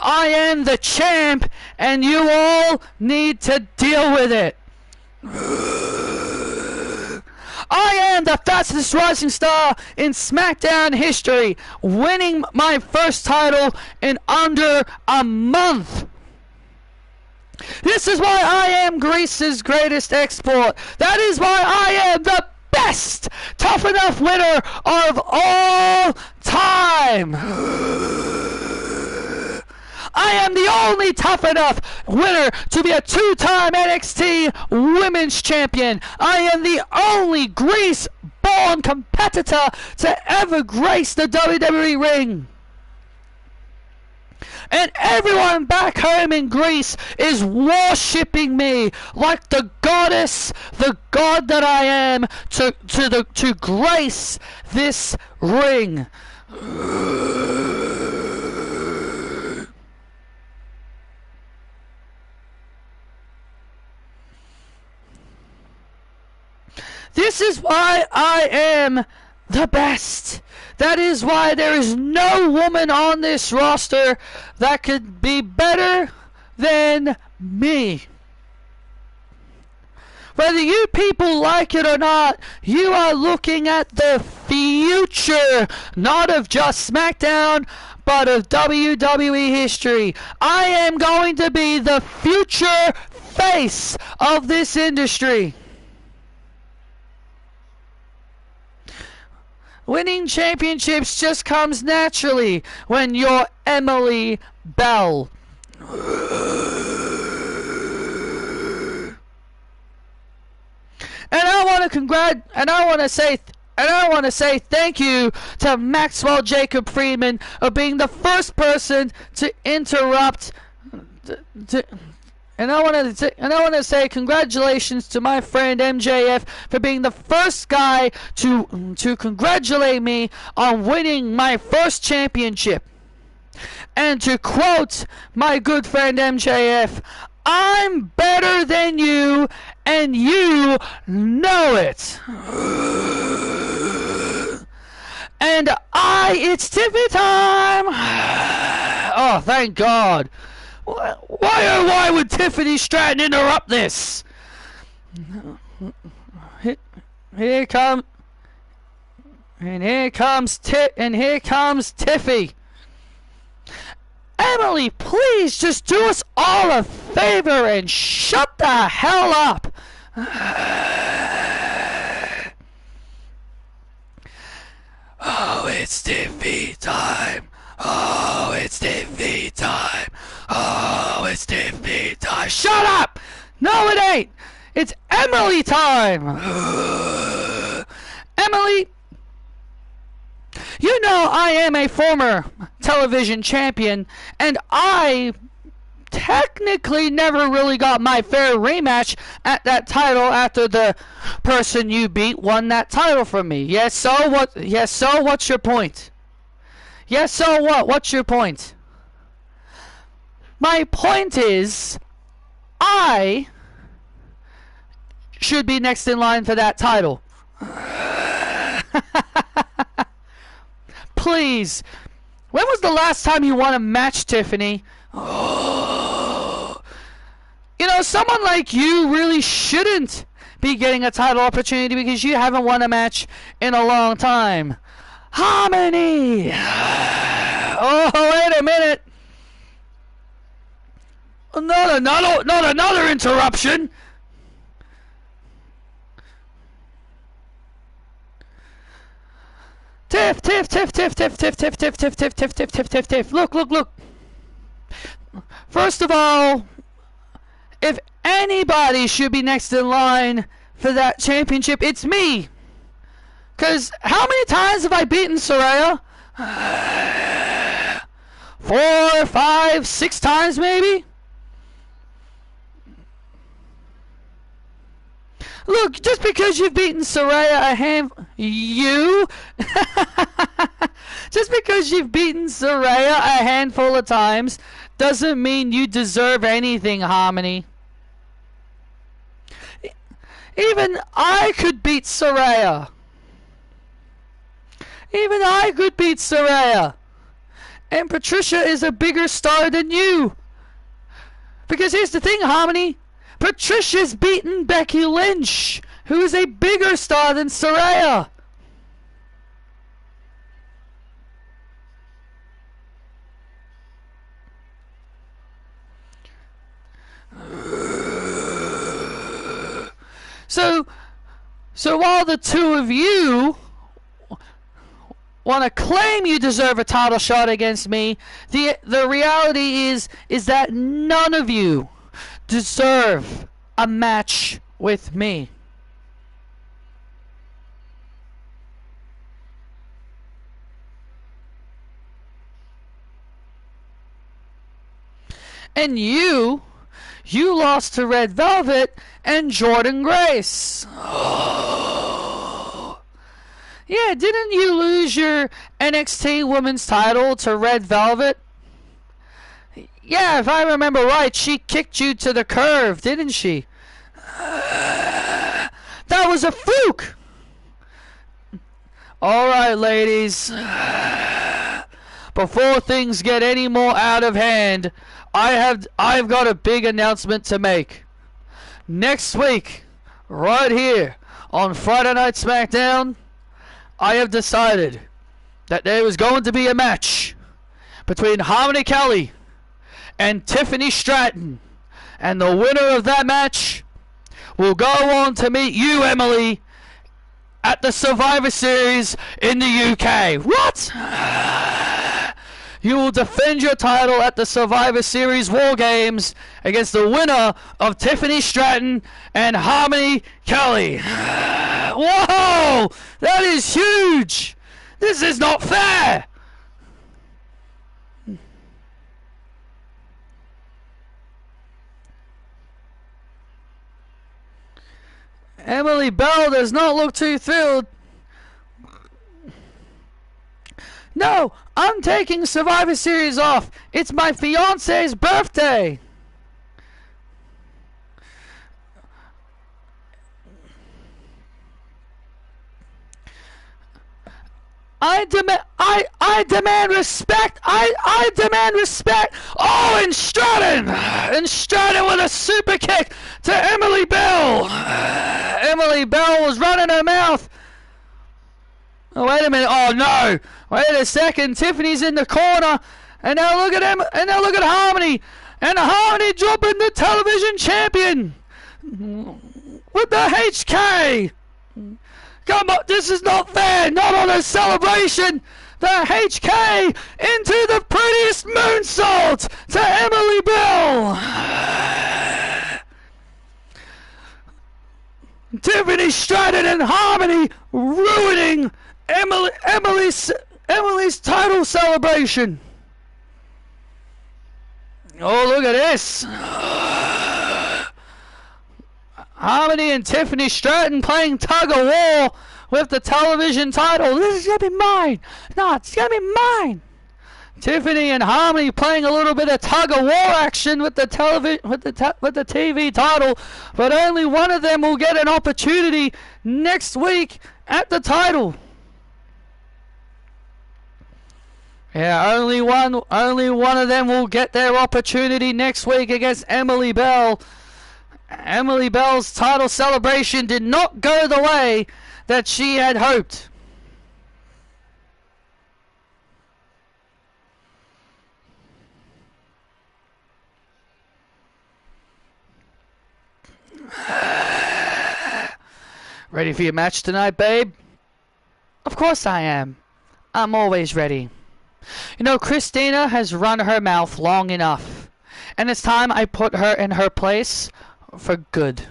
I am the champ, and you all need to deal with it. I am the fastest rising star in SmackDown history, winning my first title in under a month. This is why I am Greece's greatest export. That is why I am the best tough enough winner of all time. I am the only tough enough winner to be a two-time NXT Women's Champion. I am the only Greece-born competitor to ever grace the WWE ring. And everyone back home in Greece is worshipping me like the goddess, the god that I am, to grace this ring. This is why I am the best. That is why there is no woman on this roster that could be better than me. Whether you people like it or not, you are looking at the future, not of just SmackDown, but of WWE history. I am going to be the future face of this industry. Winning championships just comes naturally when you're Emily Bell. And I want to say thank you to Maxwell Jacob Friedman of being the first person to interrupt And I want to say congratulations to my friend MJF for being the first guy to congratulate me on winning my first championship. And to quote my good friend MJF, I'm better than you, and you know it. And it's Tiffy time. Oh, thank God. Why would Tiffany Stratton interrupt this? Here comes Tiffy. Emily, please just do us all a favor and shut the hell up. Oh, it's Tiffy time. Oh, it's Tiffy time. Oh, it's Tiffy time. Shut up! No, it ain't. It's Emily time. Emily, you know I am a former television champion, and I technically never really got my fair rematch at that title after the person you beat won that title from me. Yes, so what? Yes, so what's your point? Yes, so what? What's your point? My point is, I should be next in line for that title. Please. When was the last time you won a match, Tiffany? Oh. You know, someone like you really shouldn't be getting a title opportunity because you haven't won a match in a long time. Harmony! Oh, wait a minute. Not another interruption. Tiff. Look. First of all, if anybody should be next in line for that championship, it's me. Cause how many times have I beaten Saraya? 4, 5, 6 times maybe? Look, just because you've beaten Saraya just because you've beaten Saraya a handful of times doesn't mean you deserve anything, Harmony. Even I could beat Saraya. And Patricia is a bigger star than you. Because here's the thing, Harmony. Patricia's beaten Becky Lynch, who is a bigger star than Saraya. So while the two of you want to claim you deserve a title shot against me, the reality is that none of you deserve a match with me. And you lost to Red Velvet and Jordan Grace. Oh. Yeah, didn't you lose your NXT Women's title to Red Velvet? Yeah, if I remember right, she kicked you to the curve, didn't she? That was a fluke! Alright, ladies. Before things get any more out of hand, I've got a big announcement to make. Next week, right here on Friday Night SmackDown, I have decided that there is going to be a match between Harmony Kelly and Tiffany Stratton, and the winner of that match will go on to meet you, Emily, at the Survivor Series in the UK. What? You will defend your title at the Survivor Series War Games against the winner of Tiffany Stratton and Harmony Kelly. Whoa! That is huge! This is not fair! Emily Bell does not look too thrilled. No, I'm taking Survivor Series off. It's my fiance's birthday. I demand respect. I demand respect. Oh, and Stratton with a super kick to Emily Bell. Emily Bell was running her mouth. Oh, wait a minute. Oh no. Wait a second. Tiffany's in the corner. And now look at him. And now look at Harmony. And Harmony dropping the television champion with the HK. Come on, this is not fair. Not on a celebration. The HK into the prettiest moonsault to Emily Bell. Tiffany Stratton and Harmony ruining Emily's title celebration. Oh, look at this. Harmony and Tiffany Stratton playing tug of war with the television title. This is gonna be mine. No, it's gonna be mine. Tiffany and Harmony playing a little bit of tug of war action with the TV title, but only one of them will get an opportunity next week at the title. Yeah, only one of them will get their opportunity next week against Emily Bell. Emily Bell's title celebration did not go the way that she had hoped. Ready for your match tonight, babe? Of course I am. I'm always ready. You know, Christina has run her mouth long enough, and it's time I put her in her place for good.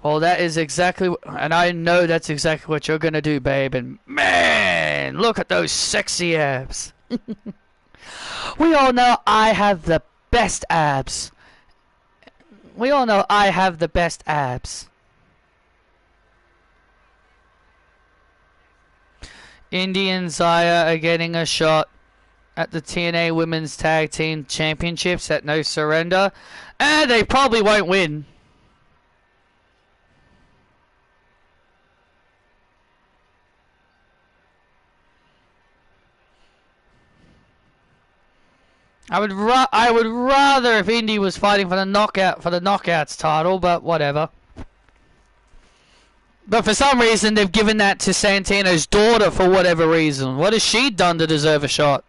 Well, that is exactly, and I know that's exactly what you're gonna do, babe. And man, look at those sexy abs. We all know I have the best abs. We all know I have the best abs. Indy and Zaya are getting a shot at the TNA Women's Tag Team Championships at No Surrender. And they probably won't win. I would rather if Indy was fighting for the knockouts title, but whatever. But for some reason they've given that to Santino's daughter for whatever reason. What has she done to deserve a shot?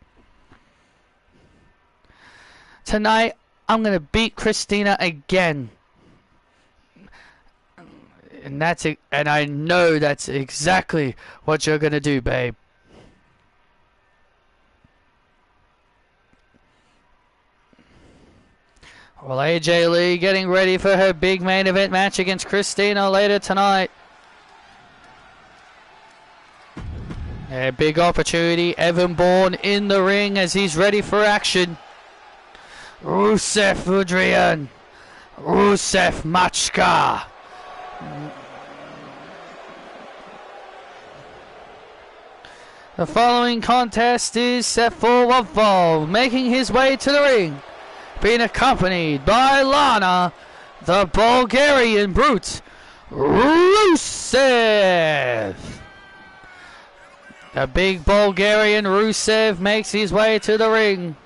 Tonight I'm gonna beat Christina again. And that's it, and I know that's exactly what you're gonna do, babe. Well, AJ Lee getting ready for her big main event match against Christina later tonight. A big opportunity. Evan Bourne in the ring as he's ready for action. Rusev Adrian. Rusev Machka. The following contest is set for one fall, making his way to the ring, being accompanied by Lana, the Bulgarian Brute, Rusev. The big Bulgarian Rusev makes his way to the ring.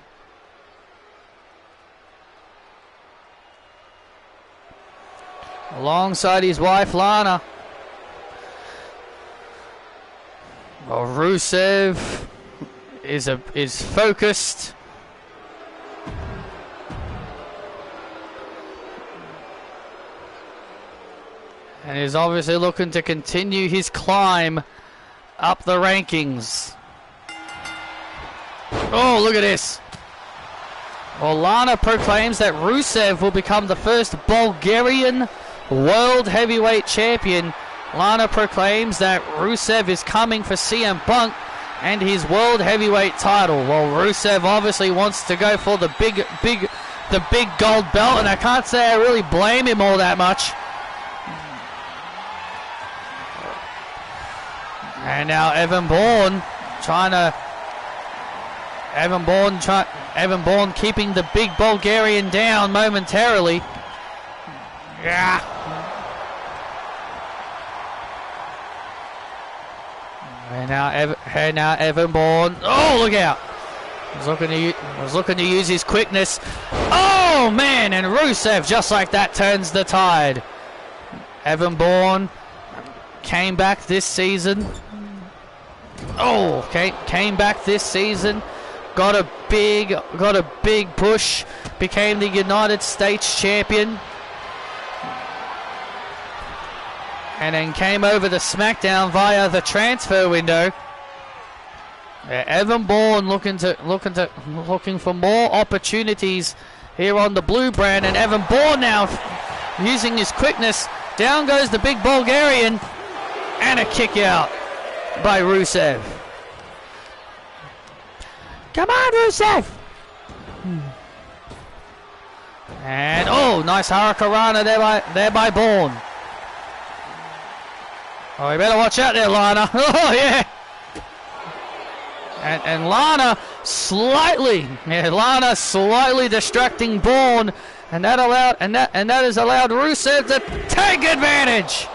Alongside his wife Lana. Well, Rusev is focused. And is obviously looking to continue his climb up the rankings. Oh, look at this. Well, Lana proclaims that Rusev will become the first Bulgarian World Heavyweight Champion. Lana proclaims that Rusev is coming for CM Punk and his World Heavyweight title. Well, Rusev obviously wants to go for the big gold belt, and I can't say I really blame him all that much. And now Evan Bourne Evan Bourne keeping the big Bulgarian down momentarily. Yeah. And now Evan Bourne. Oh, look out! Was looking to use his quickness. Oh man! And Rusev just like that turns the tide. Evan Bourne came back this season. Oh, okay, came back this season. Got a big push. Became the United States champion. And then came over to SmackDown via the transfer window. Evan Bourne looking for more opportunities here on the blue brand, and Evan Bourne now using his quickness. Down goes the big Bulgarian, and a kick out by Rusev. Come on, Rusev! And oh, nice Hurricanrana there by Bourne. Oh, you better watch out there, Lana. Oh yeah. And Lana slightly distracting Bourne, and that has allowed Rusev to take advantage.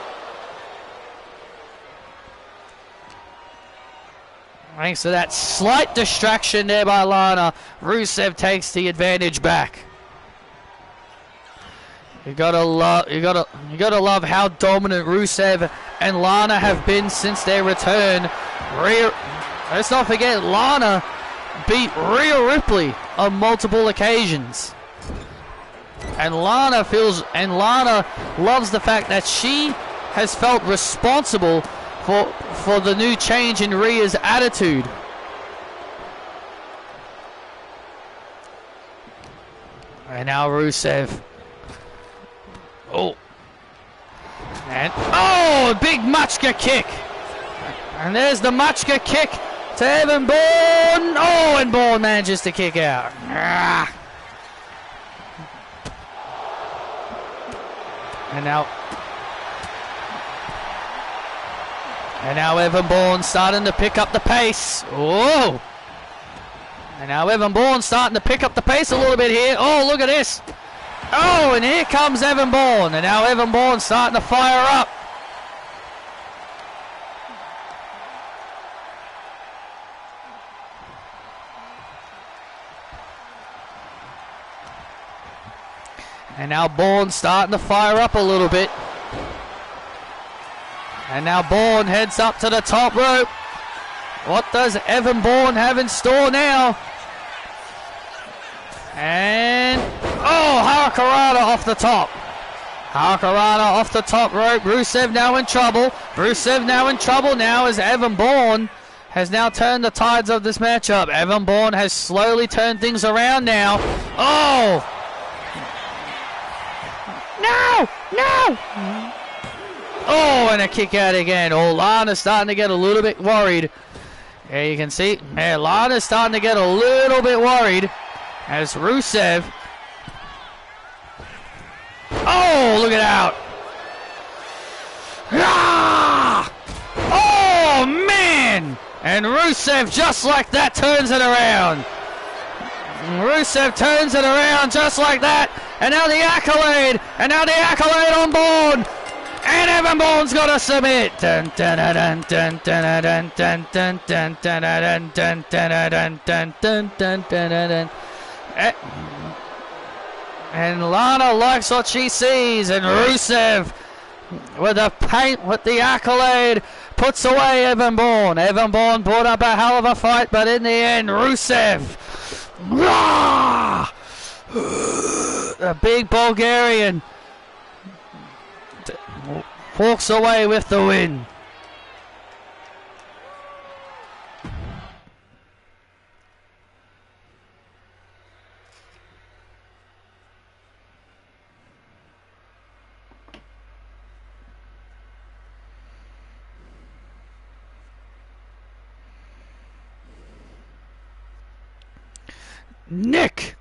Thanks to that slight distraction there by Lana, Rusev takes the advantage back. You gotta love how dominant Rusev and Lana have been since their return. Let's not forget, Lana beat Rhea Ripley on multiple occasions. And Lana loves the fact that she has felt responsible for the new change in Rhea's attitude. And now Rusev. Oh. And oh, a big Machka kick. And there's the Machka kick to Evan Bourne. Oh, and Bourne manages to kick out. And now Evan Bourne starting to pick up the pace. Oh. And now Evan Bourne starting to pick up the pace a little bit here. Oh, look at this. Oh, and here comes Evan Bourne. And now Evan Bourne starting to fire up. And now Bourne starting to fire up a little bit. And now Bourne heads up to the top rope. What does Evan Bourne have in store now? And oh, Hurricanrana off the top. Hurricanrana off the top rope. Rusev now in trouble. Rusev now in trouble now as Evan Bourne has now turned the tides of this matchup. Evan Bourne has slowly turned things around now. Oh! No! No! Oh, and a kick out again. Oh, Lana's starting to get a little bit worried. There you can see. Yeah, Lana's starting to get a little bit worried as Rusev. Oh, look it out. Ah! Oh, man! And Rusev, just like that, turns it around. Rusev turns it around just like that. And now the accolade. And now the accolade on Bourne. And Evan Bourne's got to submit. Dun, dun, dun, dun, dun, dun, dun, dun, dun, dun, dun, dun, dun, dun, dun, dun, dun. And Lana likes what she sees. And Rusev, with the accolade, puts away Evan Bourne. Evan Bourne brought up a hell of a fight, but in the end, Rusev, the big Bulgarian, walks away with the win. Nick!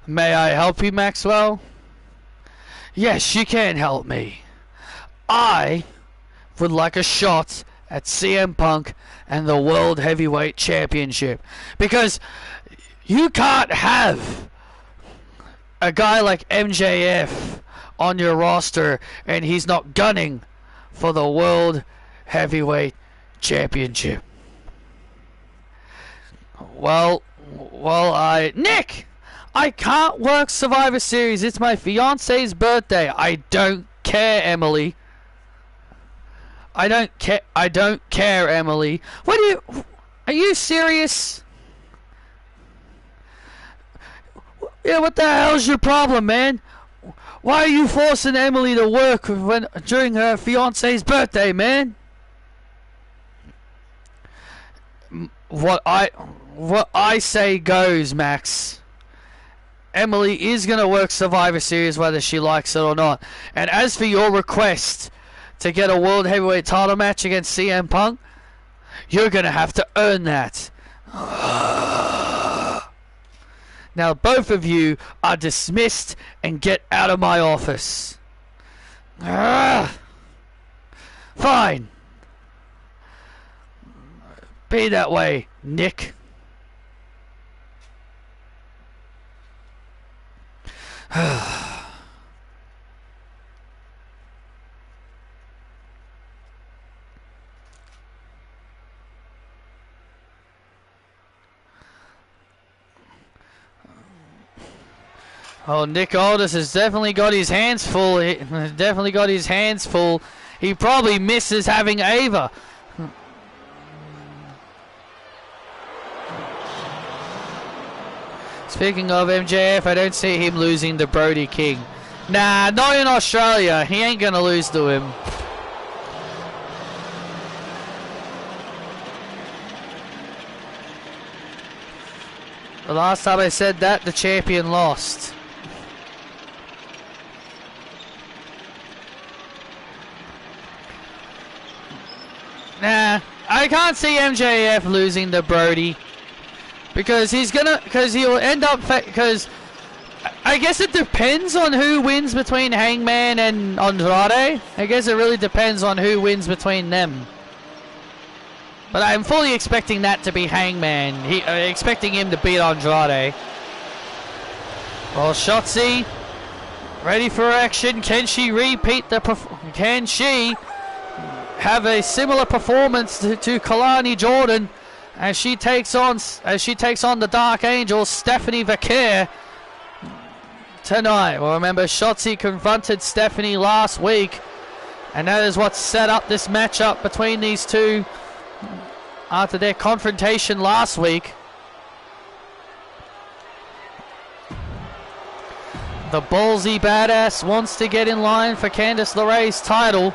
May I help you, Maxwell? Yes, you can help me. I would like a shot at CM Punk and the World Heavyweight Championship. Because you can't have a guy like MJF on your roster and he's not gunning for the World Heavyweight Championship. Nick! I can't work Survivor Series. It's my fiance's birthday. I don't care, Emily. I don't care, Emily. Are you serious? Yeah, what the hell's your problem, man? Why are you forcing Emily to work during her fiance's birthday, man? What I say goes, Max. Emily is going to work Survivor Series whether she likes it or not. And as for your request to get a World Heavyweight title match against CM Punk, you're going to have to earn that. Now both of you are dismissed and get out of my office. Fine. Be that way, Nick. Oh, Nick Aldis has definitely got his hands full. He probably misses having Ava. Speaking of MJF, I don't see him losing to Brody King. Nah, not in Australia. He ain't gonna lose to him. The last time I said that, the champion lost. Nah, I can't see MJF losing to Brody. Because he'll end up, because I guess it depends on who wins between Hangman and Andrade. I guess it really depends on who wins between them. But I'm fully expecting that to be Hangman. Expecting him to beat Andrade. Well, Shotzi, ready for action. Can she repeat can she have a similar performance to Kalani Jordan? As she takes on the Dark Angel, Stephanie Vaquer, tonight. Well, remember, Shotzi confronted Stephanie last week, and that is what set up this matchup between these two after their confrontation last week. The ballsy badass wants to get in line for Candice LeRae's title.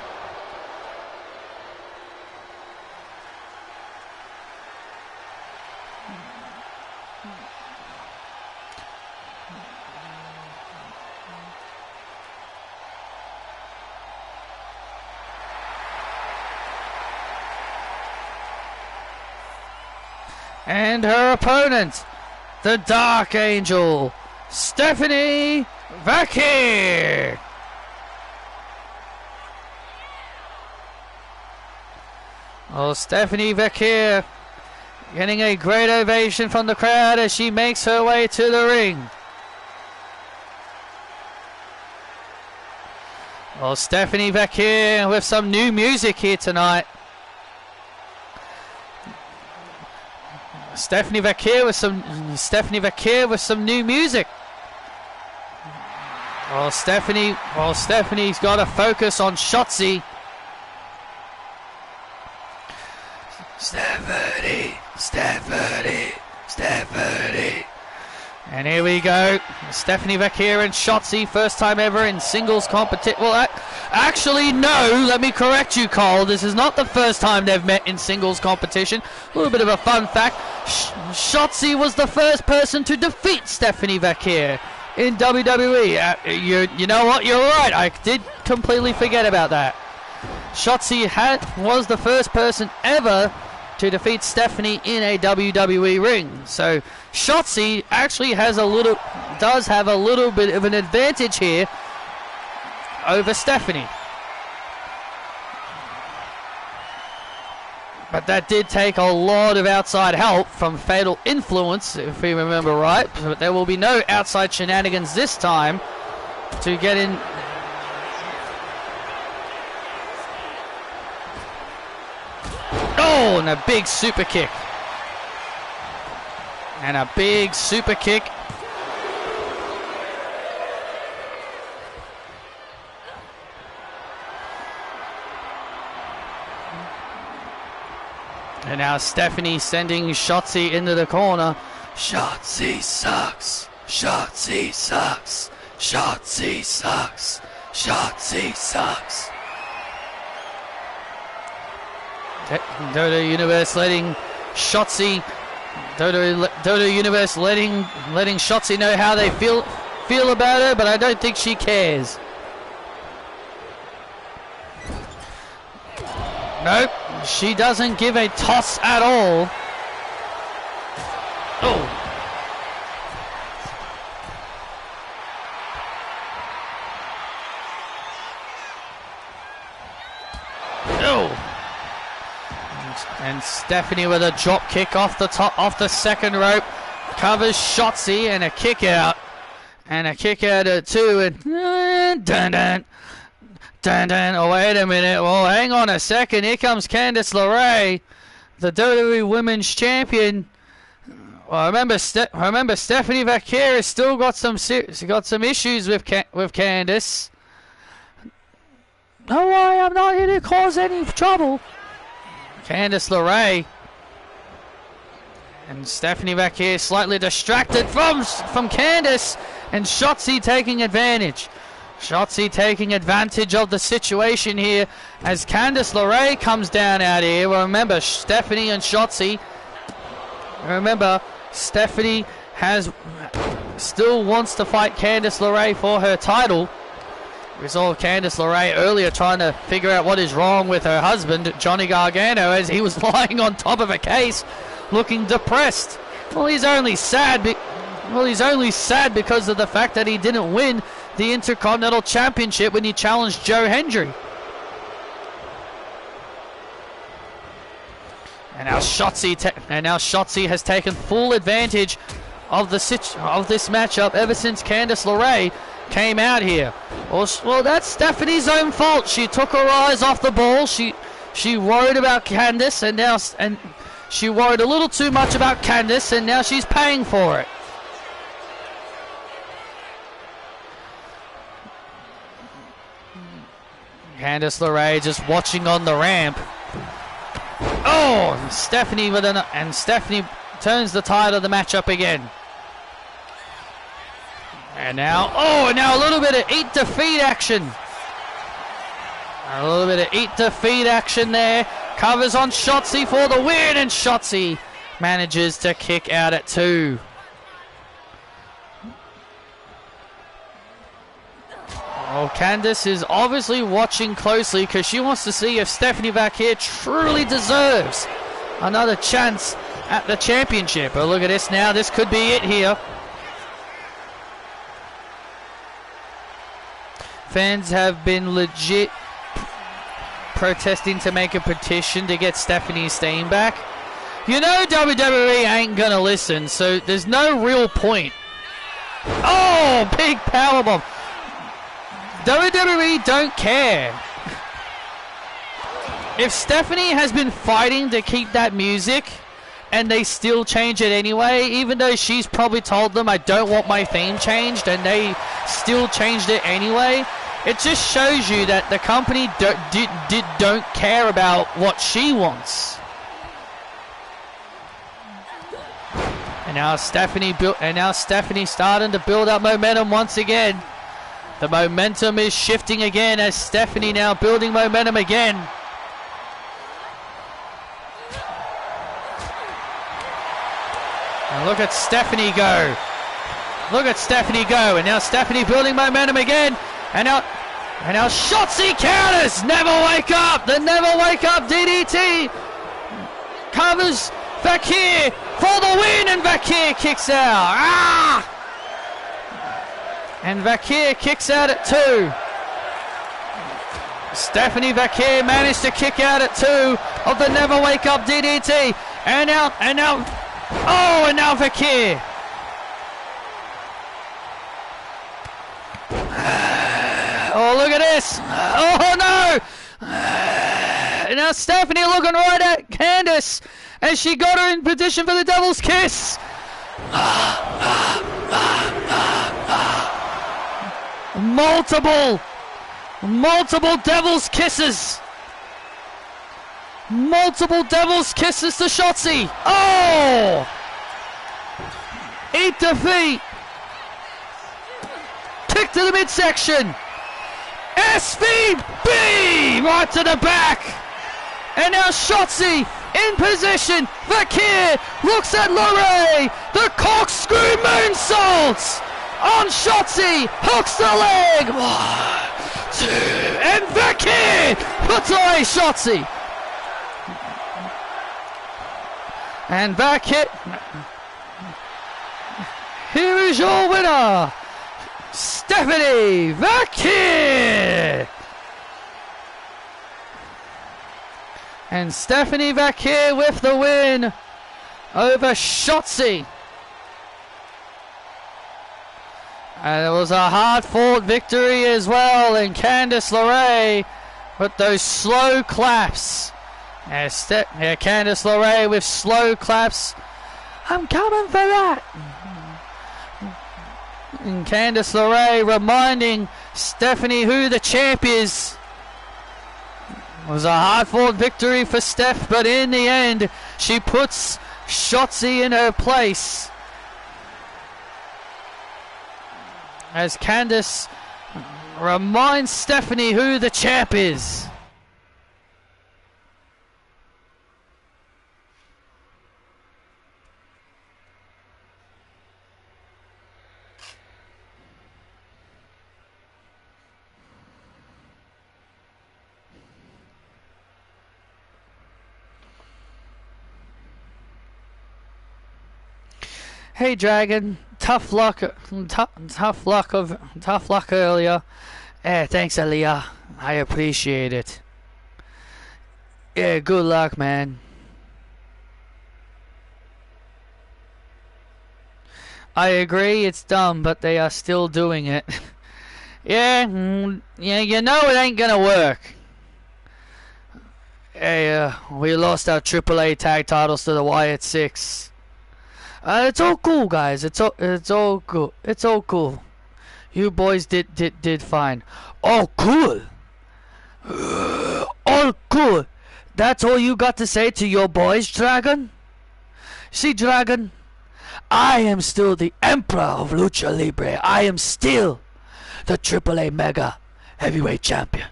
And her opponent, the Dark Angel, Stephanie Vaquer. Oh, Stephanie Vaquer getting a great ovation from the crowd as she makes her way to the ring. Oh, Stephanie Vaquer with some new music here tonight. Stephanie Vaquer with some new music. Oh, Stephanie's got to focus on Shotzi. Stephanie. And here we go. Stephanie Vaquer and Shotzi, first time ever in singles competition. Well, actually, no. Let me correct you, Cole. This is not the first time they've met in singles competition. A little bit of a fun fact. Shotzi was the first person to defeat Stephanie Vaquer in WWE. You know what? You're right. I did completely forget about that. Shotzi was the first person ever to defeat Stephanie in a WWE ring. So Shotzi actually does have a little bit of an advantage here over Stephanie. But that did take a lot of outside help from Fatal Influence, if we remember right. But there will be no outside shenanigans this time to get in. Oh, and a big super kick. And a big super kick. And now Stephanie sending Shotzi into the corner. Shotzi sucks. Shotzi sucks. Shotzi sucks. Shotzi sucks. Dodo Universe letting Shotzi. Dodo Universe letting Shotzi know how they feel about her, but I don't think she cares. Nope, she doesn't give a toss at all. Oh. Oh. And Stephanie with a drop kick off the second rope, covers Shotzi and a kick out. And a kick out at 2 and dun dun. Dun, dun. Oh, wait a minute. Well, hang on a second. Here comes Candice LeRae, the WWE Women's Champion. Well, remember Stephanie Vaquer has still got some issues with Candice. Don't worry, I'm not here to cause any trouble. Candice LeRae and Stephanie Vaquer slightly distracted from Candice, and Shotzi taking advantage. Shotzi taking advantage of the situation here as Candice LeRae comes down out here. Well, remember, Stephanie and Shotzi. Remember, Stephanie still wants to fight Candice LeRae for her title. We saw Candice LeRae earlier trying to figure out what is wrong with her husband, Johnny Gargano, as he was lying on top of a case, looking depressed. Well, he's only sad because of the fact that he didn't win the Intercontinental Championship when he challenged Joe Hendry. And now Shotzi has taken full advantage of this matchup ever since Candice LeRae came out here. Well, that's Stephanie's own fault. She took her eyes off the ball. She worried about Candice, and she worried a little too much about Candice, and now she's paying for it. Candice LeRae just watching on the ramp. Oh, Stephanie Stephanie turns the tide of the matchup again. And now, now a little bit of eat defeat action. A little bit of eat defeat action there. Covers on Shotzi for the win, and Shotzi manages to kick out at 2. Oh, Candice is obviously watching closely because she wants to see if Stephanie Vaquer truly deserves another chance at the championship. But look at this now. This could be it here. Fans have been legit protesting to make a petition to get Stephanie's steam back. You know WWE ain't going to listen, so there's no real point. Oh, big powerbomb. WWE don't care. If Stephanie has been fighting to keep that music and they still change it anyway, even though she's probably told them I don't want my theme changed and they still changed it anyway, it just shows you that the company don't care about what she wants. And now Stephanie starting to build up momentum once again. The momentum is shifting again as Stephanie now building momentum again. And look at Stephanie go. Look at Stephanie go. And now Stephanie building momentum again. And now Shotzi counters. Never wake up. The never wake up DDT. Covers Vaquer for the win. And Vaquer kicks out. Ah! And Vaquer kicks out at 2. Stephanie Vaquer managed to kick out at 2 of the Never Wake Up DDT. And now, oh, and now Vakir. Oh, look at this. Oh, no. Now Stephanie looking right at Candice as she got her in position for the Devil's Kiss. Multiple Devil's Kisses. Multiple Devil's Kisses to Shotzi. Oh! Eat defeat. Kick to the midsection. SVB right to the back. And now Shotzi in position. Vakir looks at LeRae. The corkscrew moonsault on Shotzi. Hooks the leg. 1, 2, and Vakir puts away Shotzi. And Vakir. Here is your winner, Stephanie Vakir. And Stephanie Vakir with the win over Shotzi. And it was a hard-fought victory as well. And Candice LeRae with those slow claps. Candice LeRae with slow claps. I'm coming for that. And Candice LeRae reminding Stephanie who the champ is. It was a hard-fought victory for Steph, but in the end, she puts Shotzi in her place. As Candice reminds Stephanie who the champ is. Hey Dragon, tough luck earlier. Thanks Aliyah, I appreciate it. Yeah, good luck, man. I agree, it's dumb, but they are still doing it. Yeah, you know it ain't gonna work. Hey, we lost our AAA tag titles to the Wyatt Six. It's all cool, guys. It's all cool. It's all cool. You boys did fine. All cool. All cool. That's all you got to say to your boys, Dragon? See, Dragon, I am still the Emperor of Lucha Libre. I am still the AAA Mega Heavyweight Champion.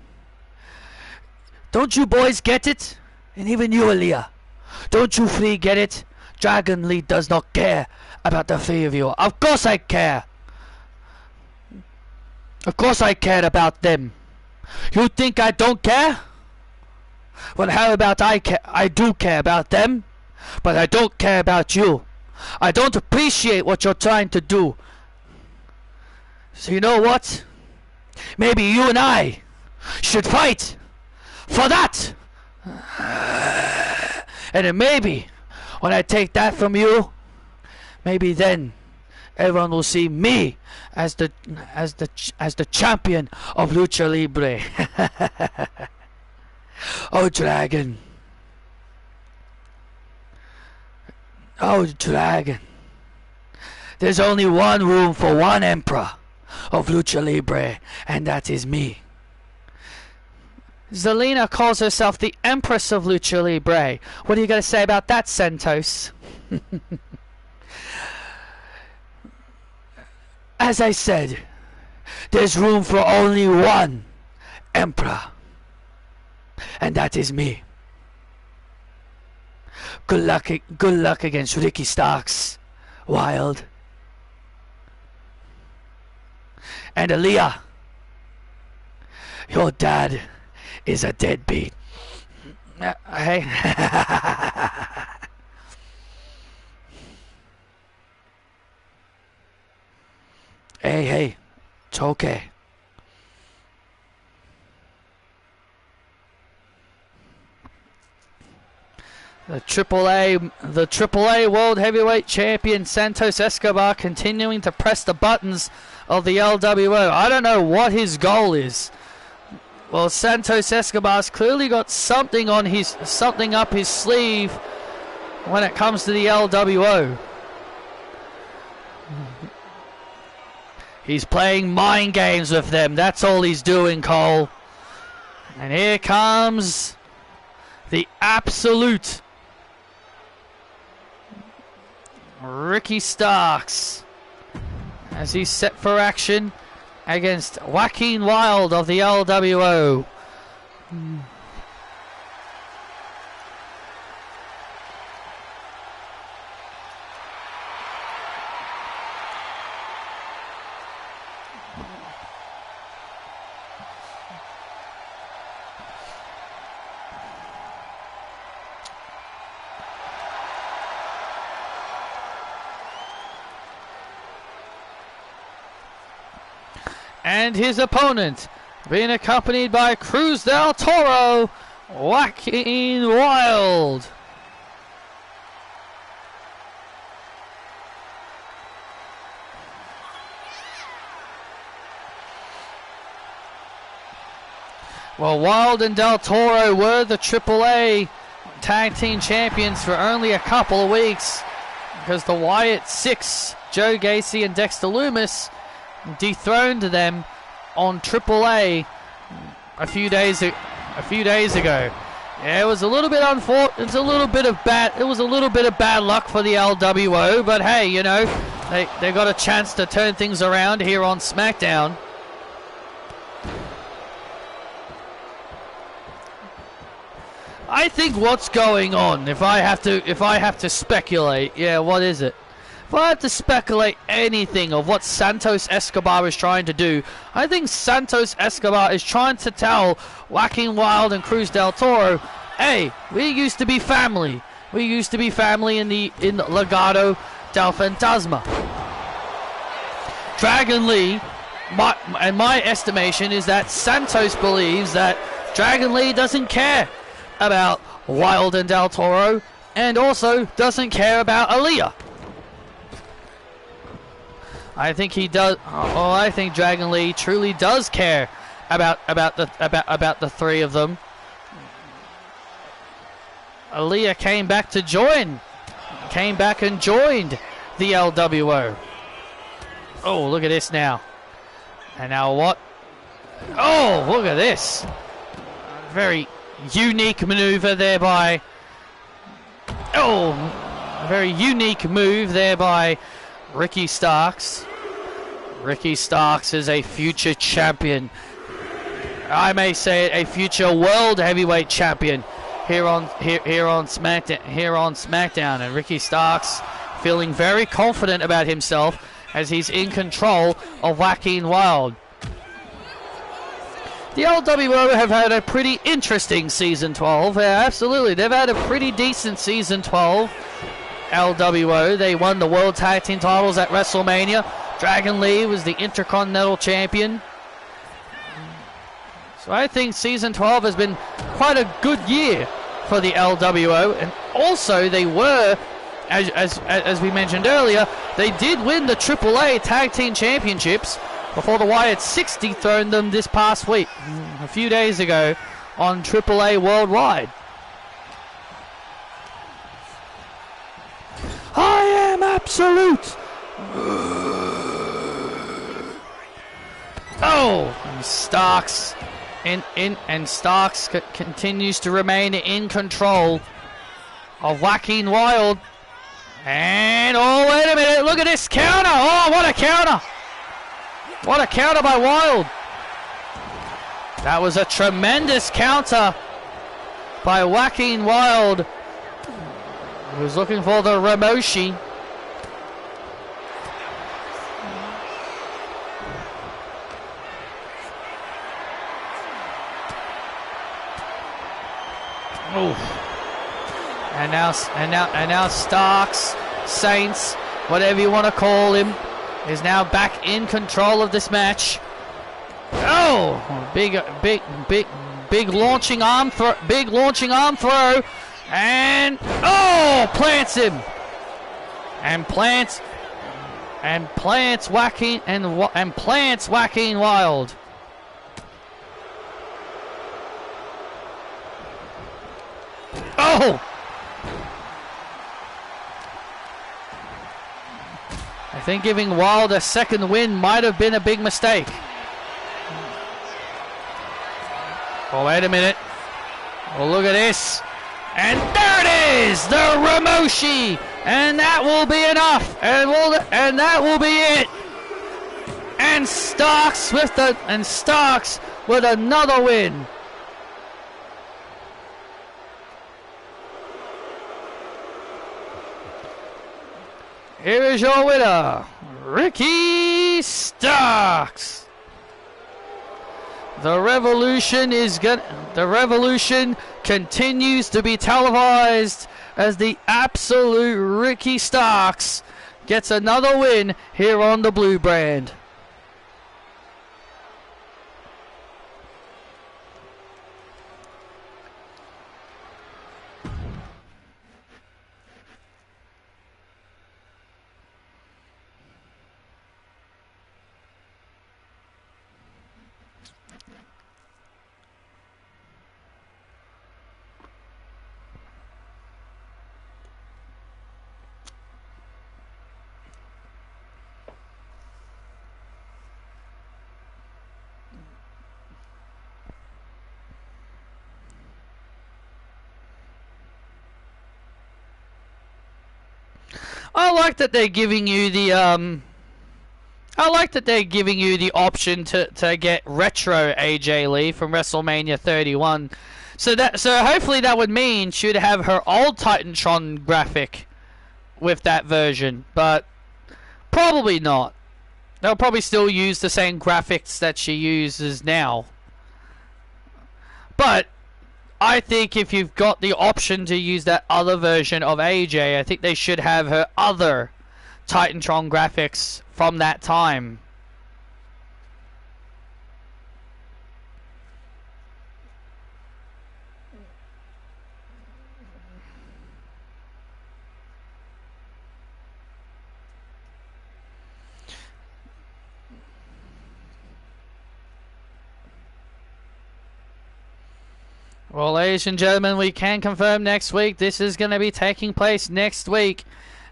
Don't you boys get it? And even you, Aaliyah. Don't you three get it? Dragon Lee does not care about the three of you. Of course I care. Of course I cared about them. You think I don't care? Well, how about I care? I do care about them, but I don't care about you. I don't appreciate what you're trying to do. So you know what? Maybe you and I should fight for that. And then maybe when I take that from you, maybe then everyone will see me as the champion of Lucha Libre. Oh Dragon. Oh Dragon. There's only one room for one emperor of Lucha Libre, and that is me. Zelina calls herself the Empress of Lucha Libre. What are you going to say about that, Santos? As I said, there's room for only one Emperor, and that is me. Good luck against Ricky Starks, Wild. And Aaliyah, your dad is a deadbeat. Hey. Hey, it's okay. The AAA World Heavyweight Champion Santos Escobar continuing to press the buttons of the LWO. I don't know what his goal is. Well, Santos Escobar's clearly got something up his sleeve when it comes to the LWO. He's playing mind games with them. That's all he's doing, Cole. And here comes the absolute Ricky Starks as he's set for action against Joaquin Wilde of the LWO. And his opponent, being accompanied by Cruz del Toro, Joaquin Wilde. Well, Wilde and Del Toro were the AAA Tag Team Champions for only a couple of weeks because the Wyatt Six, Joe Gacy and Dexter Lumis, dethroned them on AAA a few days ago. Yeah, it was a little bit unfortunate. It was a little bit of bad luck for the LWO, but hey, you know, they got a chance to turn things around here on SmackDown. I think what's going on, if I have to speculate, yeah, what is it? If I had to speculate anything of what Santos Escobar is trying to do, I think Santos Escobar is trying to tell Joaquin Wilde and Cruz del Toro, hey, we used to be family. We used to be family in Legado del Fantasma. Dragon Lee, my estimation is that Santos believes that Dragon Lee doesn't care about Wilde and Del Toro and also doesn't care about Aaliyah. I think he does. Oh, I think Dragon Lee truly does care about the three of them. Aaliyah came back and joined the LWO. Oh, look at this now. And now what? Oh, look at this. Very unique maneuver there by. Oh, a very unique move there by Ricky Starks. Ricky Starks is a future champion. I may say it, a future world heavyweight champion here on SmackDown. And Ricky Starks feeling very confident about himself as he's in control of Joaquin Wilde. The LWO have had a pretty interesting season 12. Yeah, absolutely, they've had a pretty decent season 12. LWO, they won the World Tag Team titles at WrestleMania. Dragon Lee was the Intercontinental Champion. So I think season 12 has been quite a good year for the LWO, and also they were, as we mentioned earlier, they did win the AAA Tag Team Championships before the Wyatt 60 thrown them this past week, a few days ago, on AAA Worldwide. I am absolute. Oh, and Starks Starks continues to remain in control of Joaquin Wilde. And oh, wait a minute! Look at this counter! Oh, what a counter! What a counter by Wilde! That was a tremendous counter by Joaquin Wilde, who's looking for the Ramoshi. Oof. And now Starks, Saints, whatever you want to call him, is now back in control of this match. Oh, big launching arm throw And oh, plants him. And plants whacking and plants whacking wild. Oh! I think giving Wild a second win might have been a big mistake. Oh, wait a minute. Oh, look at this. And there it is! The Ramoshi! And that will be enough. And that will be it. And Starks with another win. Here is your winner, Ricky Starks. The Revolution continues to be televised as the absolute Ricky Starks gets another win here on the Blue brand. I like that they're giving you the option to get retro AJ Lee from WrestleMania 31. So hopefully that would mean she would have her old Titantron graphic with that version, but probably not. They'll probably still use the same graphics that she uses now. But I think if you've got the option to use that other version of AJ, I think they should have her other Titantron graphics from that time. Well, ladies and gentlemen, we can confirm next week this is going to be taking place next week.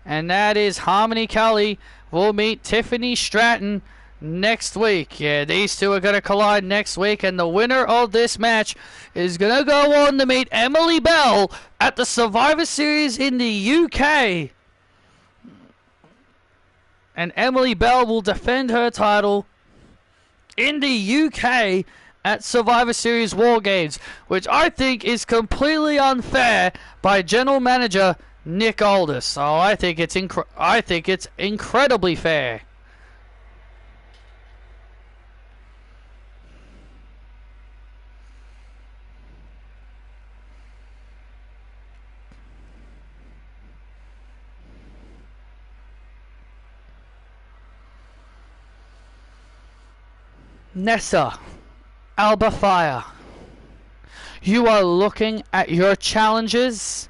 And that is Harmony Kelly will meet Tiffany Stratton next week. Yeah, these two are going to collide next week. And the winner of this match is going to go on to meet Emily Bell at the Survivor Series in the UK. And Emily Bell will defend her title in the UK at Survivor Series War Games, which I think is completely unfair by General Manager Nick Aldis. So I think it's incredibly fair. Nessa Alba Fire, you are looking at your challenges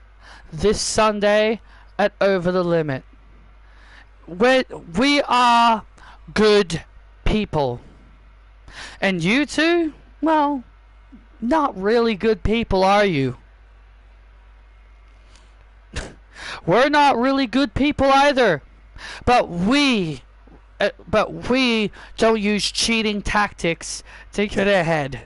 this Sunday at Over the Limit. We are good people. And you two, well, not really good people, are you? We're not really good people either. But we don't use cheating tactics to get ahead.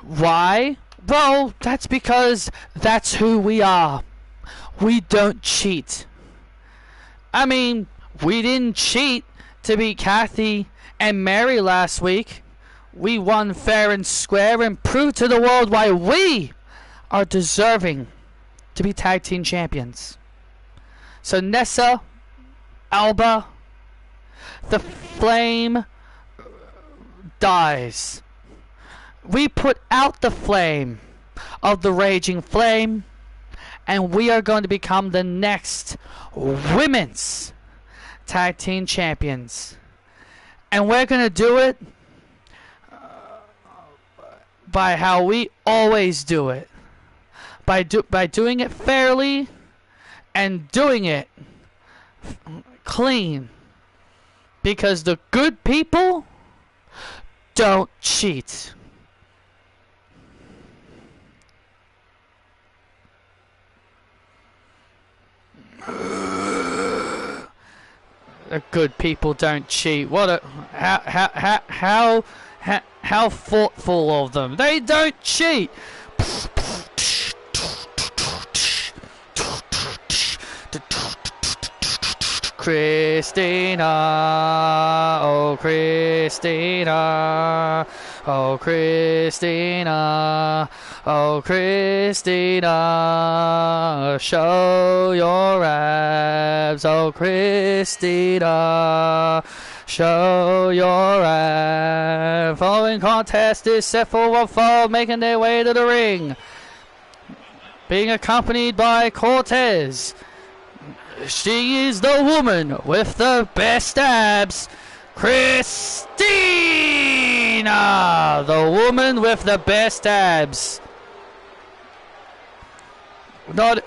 Why? Well, that's because that's who we are. We don't cheat. I mean, we didn't cheat to beat Kathy and Mary last week. We won fair and square and proved to the world why we are deserving to be tag team champions. So Nessa, Alba, the flame dies. We put out the flame of the raging flame, and we are going to become the next women's tag team champions. And we're going to do it by how we always do it. By doing it fairly and doing it clean. Because the good people don't cheat. The good people don't cheat. What a how thoughtful of them. They don't cheat. Christina, oh Christina, oh Christina, oh Christina, show your abs, oh Christina, show your abs. Following contest is set for one fall, making their way to the ring, being accompanied by Cortez. She is the woman with the best abs, Christina, the woman with the best abs. Not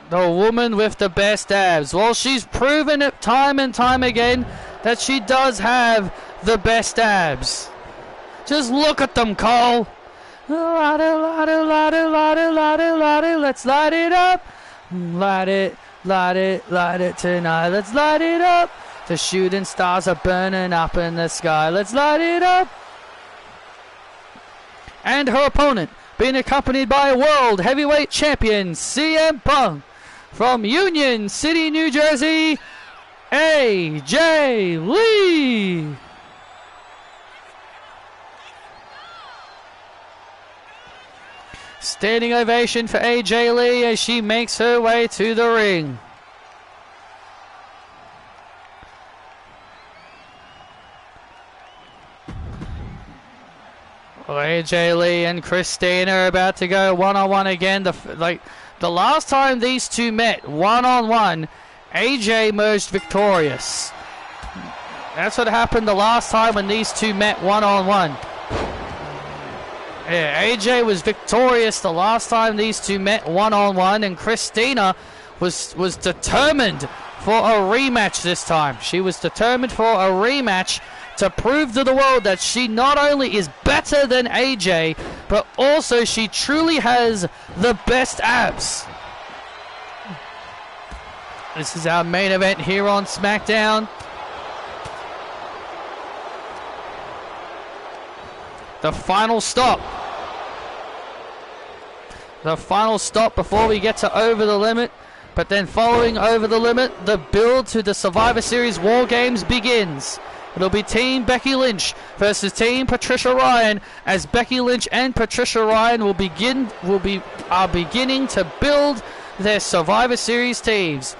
the woman with the best abs. Well, she's proven it time and time again that she does have the best abs. Just look at them, Cole. Let's light it up. Light it tonight. Let's light it up. The shooting stars are burning up in the sky. Let's light it up. And her opponent, being accompanied by World Heavyweight Champion CM Punk from Union City, New Jersey, AJ Lee. Standing ovation for AJ Lee as she makes her way to the ring. Well, AJ Lee and Christina are about to go one-on-one again. The last time these two met one-on-one, AJ emerged victorious. That's what happened the last time when these two met one-on-one. Yeah, AJ was victorious the last time these two met one-on-one, and Christina was determined for a rematch this time. She was determined for a rematch to prove to the world that she not only is better than AJ, but also she truly has the best abs. This is our main event here on SmackDown. The final stop. The final stop before we get to Over the Limit. But then following Over the Limit, the build to the Survivor Series War Games begins. It'll be Team Becky Lynch versus Team Patricia Ryan, as Becky Lynch and Patricia Ryan are beginning to build their Survivor Series teams.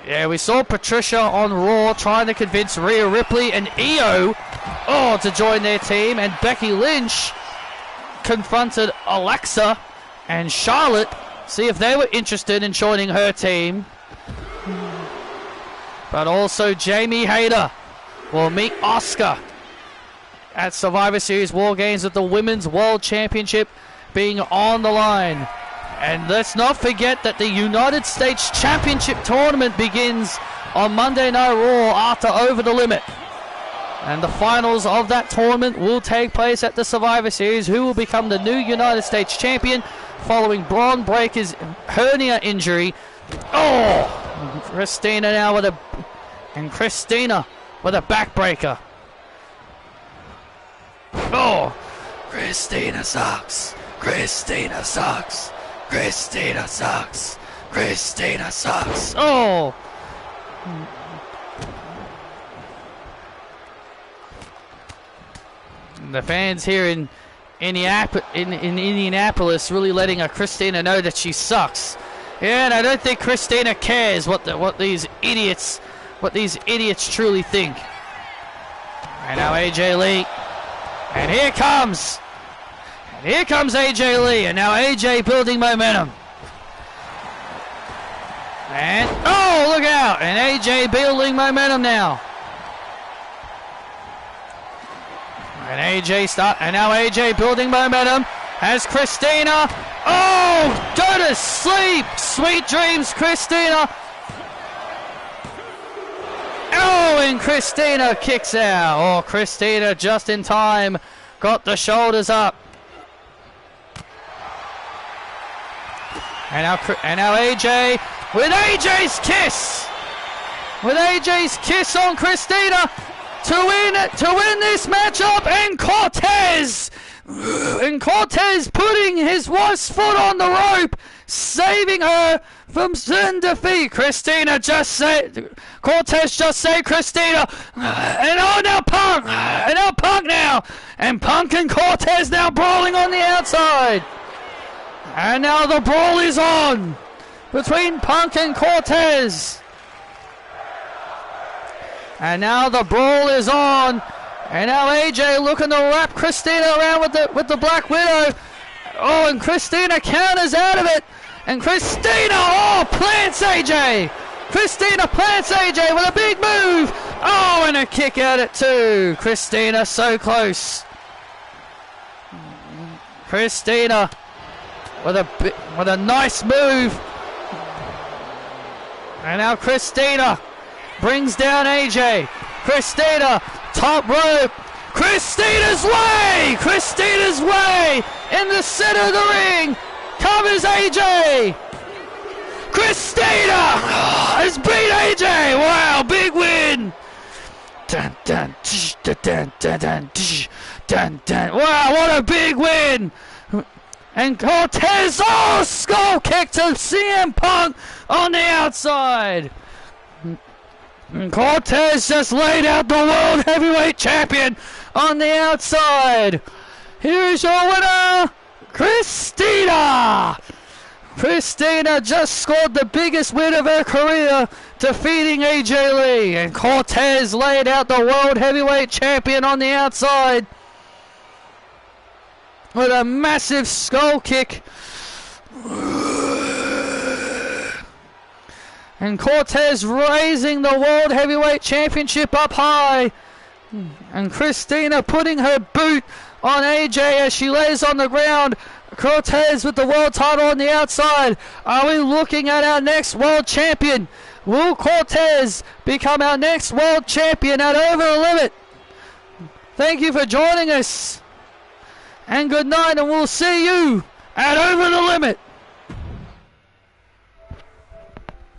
Yeah, we saw Patricia on Raw trying to convince Rhea Ripley and Io to join their team, and Becky Lynch confronted Alexa and Charlotte, see if they were interested in joining her team. But also Jamie Hayter will meet Asuka at Survivor Series War Games, with the Women's World Championship being on the line. And let's not forget that the United States Championship Tournament begins on Monday Night Raw after Over the Limit. And the finals of that tournament will take place at the Survivor Series. Who will become the new United States Champion following Braun Breaker's hernia injury? Christina now with a backbreaker. Christina sucks. Christina sucks. Christina sucks. Christina sucks. The fans here in Indianapolis really letting Christina know that she sucks. Yeah, and I don't think Christina cares what these idiots truly think. And now AJ Lee, and here comes AJ Lee, and now AJ building momentum. And look out! And AJ building momentum now. And now AJ building momentum as Christina. Oh, go to sleep. Sweet dreams, Christina. Oh, and Christina kicks out. Oh, Christina just in time. Got the shoulders up. And now AJ with AJ's kiss. With AJ's kiss on Christina to win this matchup, and Cortez putting his wife's foot on the rope, saving her from certain defeat. Cortez just saved Christina, and now Punk now, and Punk and Cortez now brawling on the outside, and now the brawl is on between Punk and Cortez. And now the brawl is on. And now AJ looking to wrap Christina around with the Black Widow. Oh, and Christina counters out of it. And Christina, plants AJ. Christina plants AJ with a big move. Oh, and a kick out at 2. Christina so close. Christina with a nice move. And now Christina brings down AJ. Christina, top rope. Christina's way in the center of the ring. Covers AJ. Christina has beat AJ. Wow, big win. Dun, dun, dun, dun, dun, dun, dun, dun. Wow, what a big win. And Cortez, skull kick to CM Punk on the outside. And Cortez just laid out the World Heavyweight Champion on the outside. Here's your winner, Christina. Christina just scored the biggest win of her career, defeating AJ Lee. And Cortez laid out the World Heavyweight Champion on the outside with a massive skull kick. And Cortez raising the World Heavyweight Championship up high. And Christina putting her boot on AJ as she lays on the ground. Cortez with the world title on the outside. Are we looking at our next world champion? Will Cortez become our next world champion at Over the Limit? Thank you for joining us. And good night, and we'll see you at Over the Limit.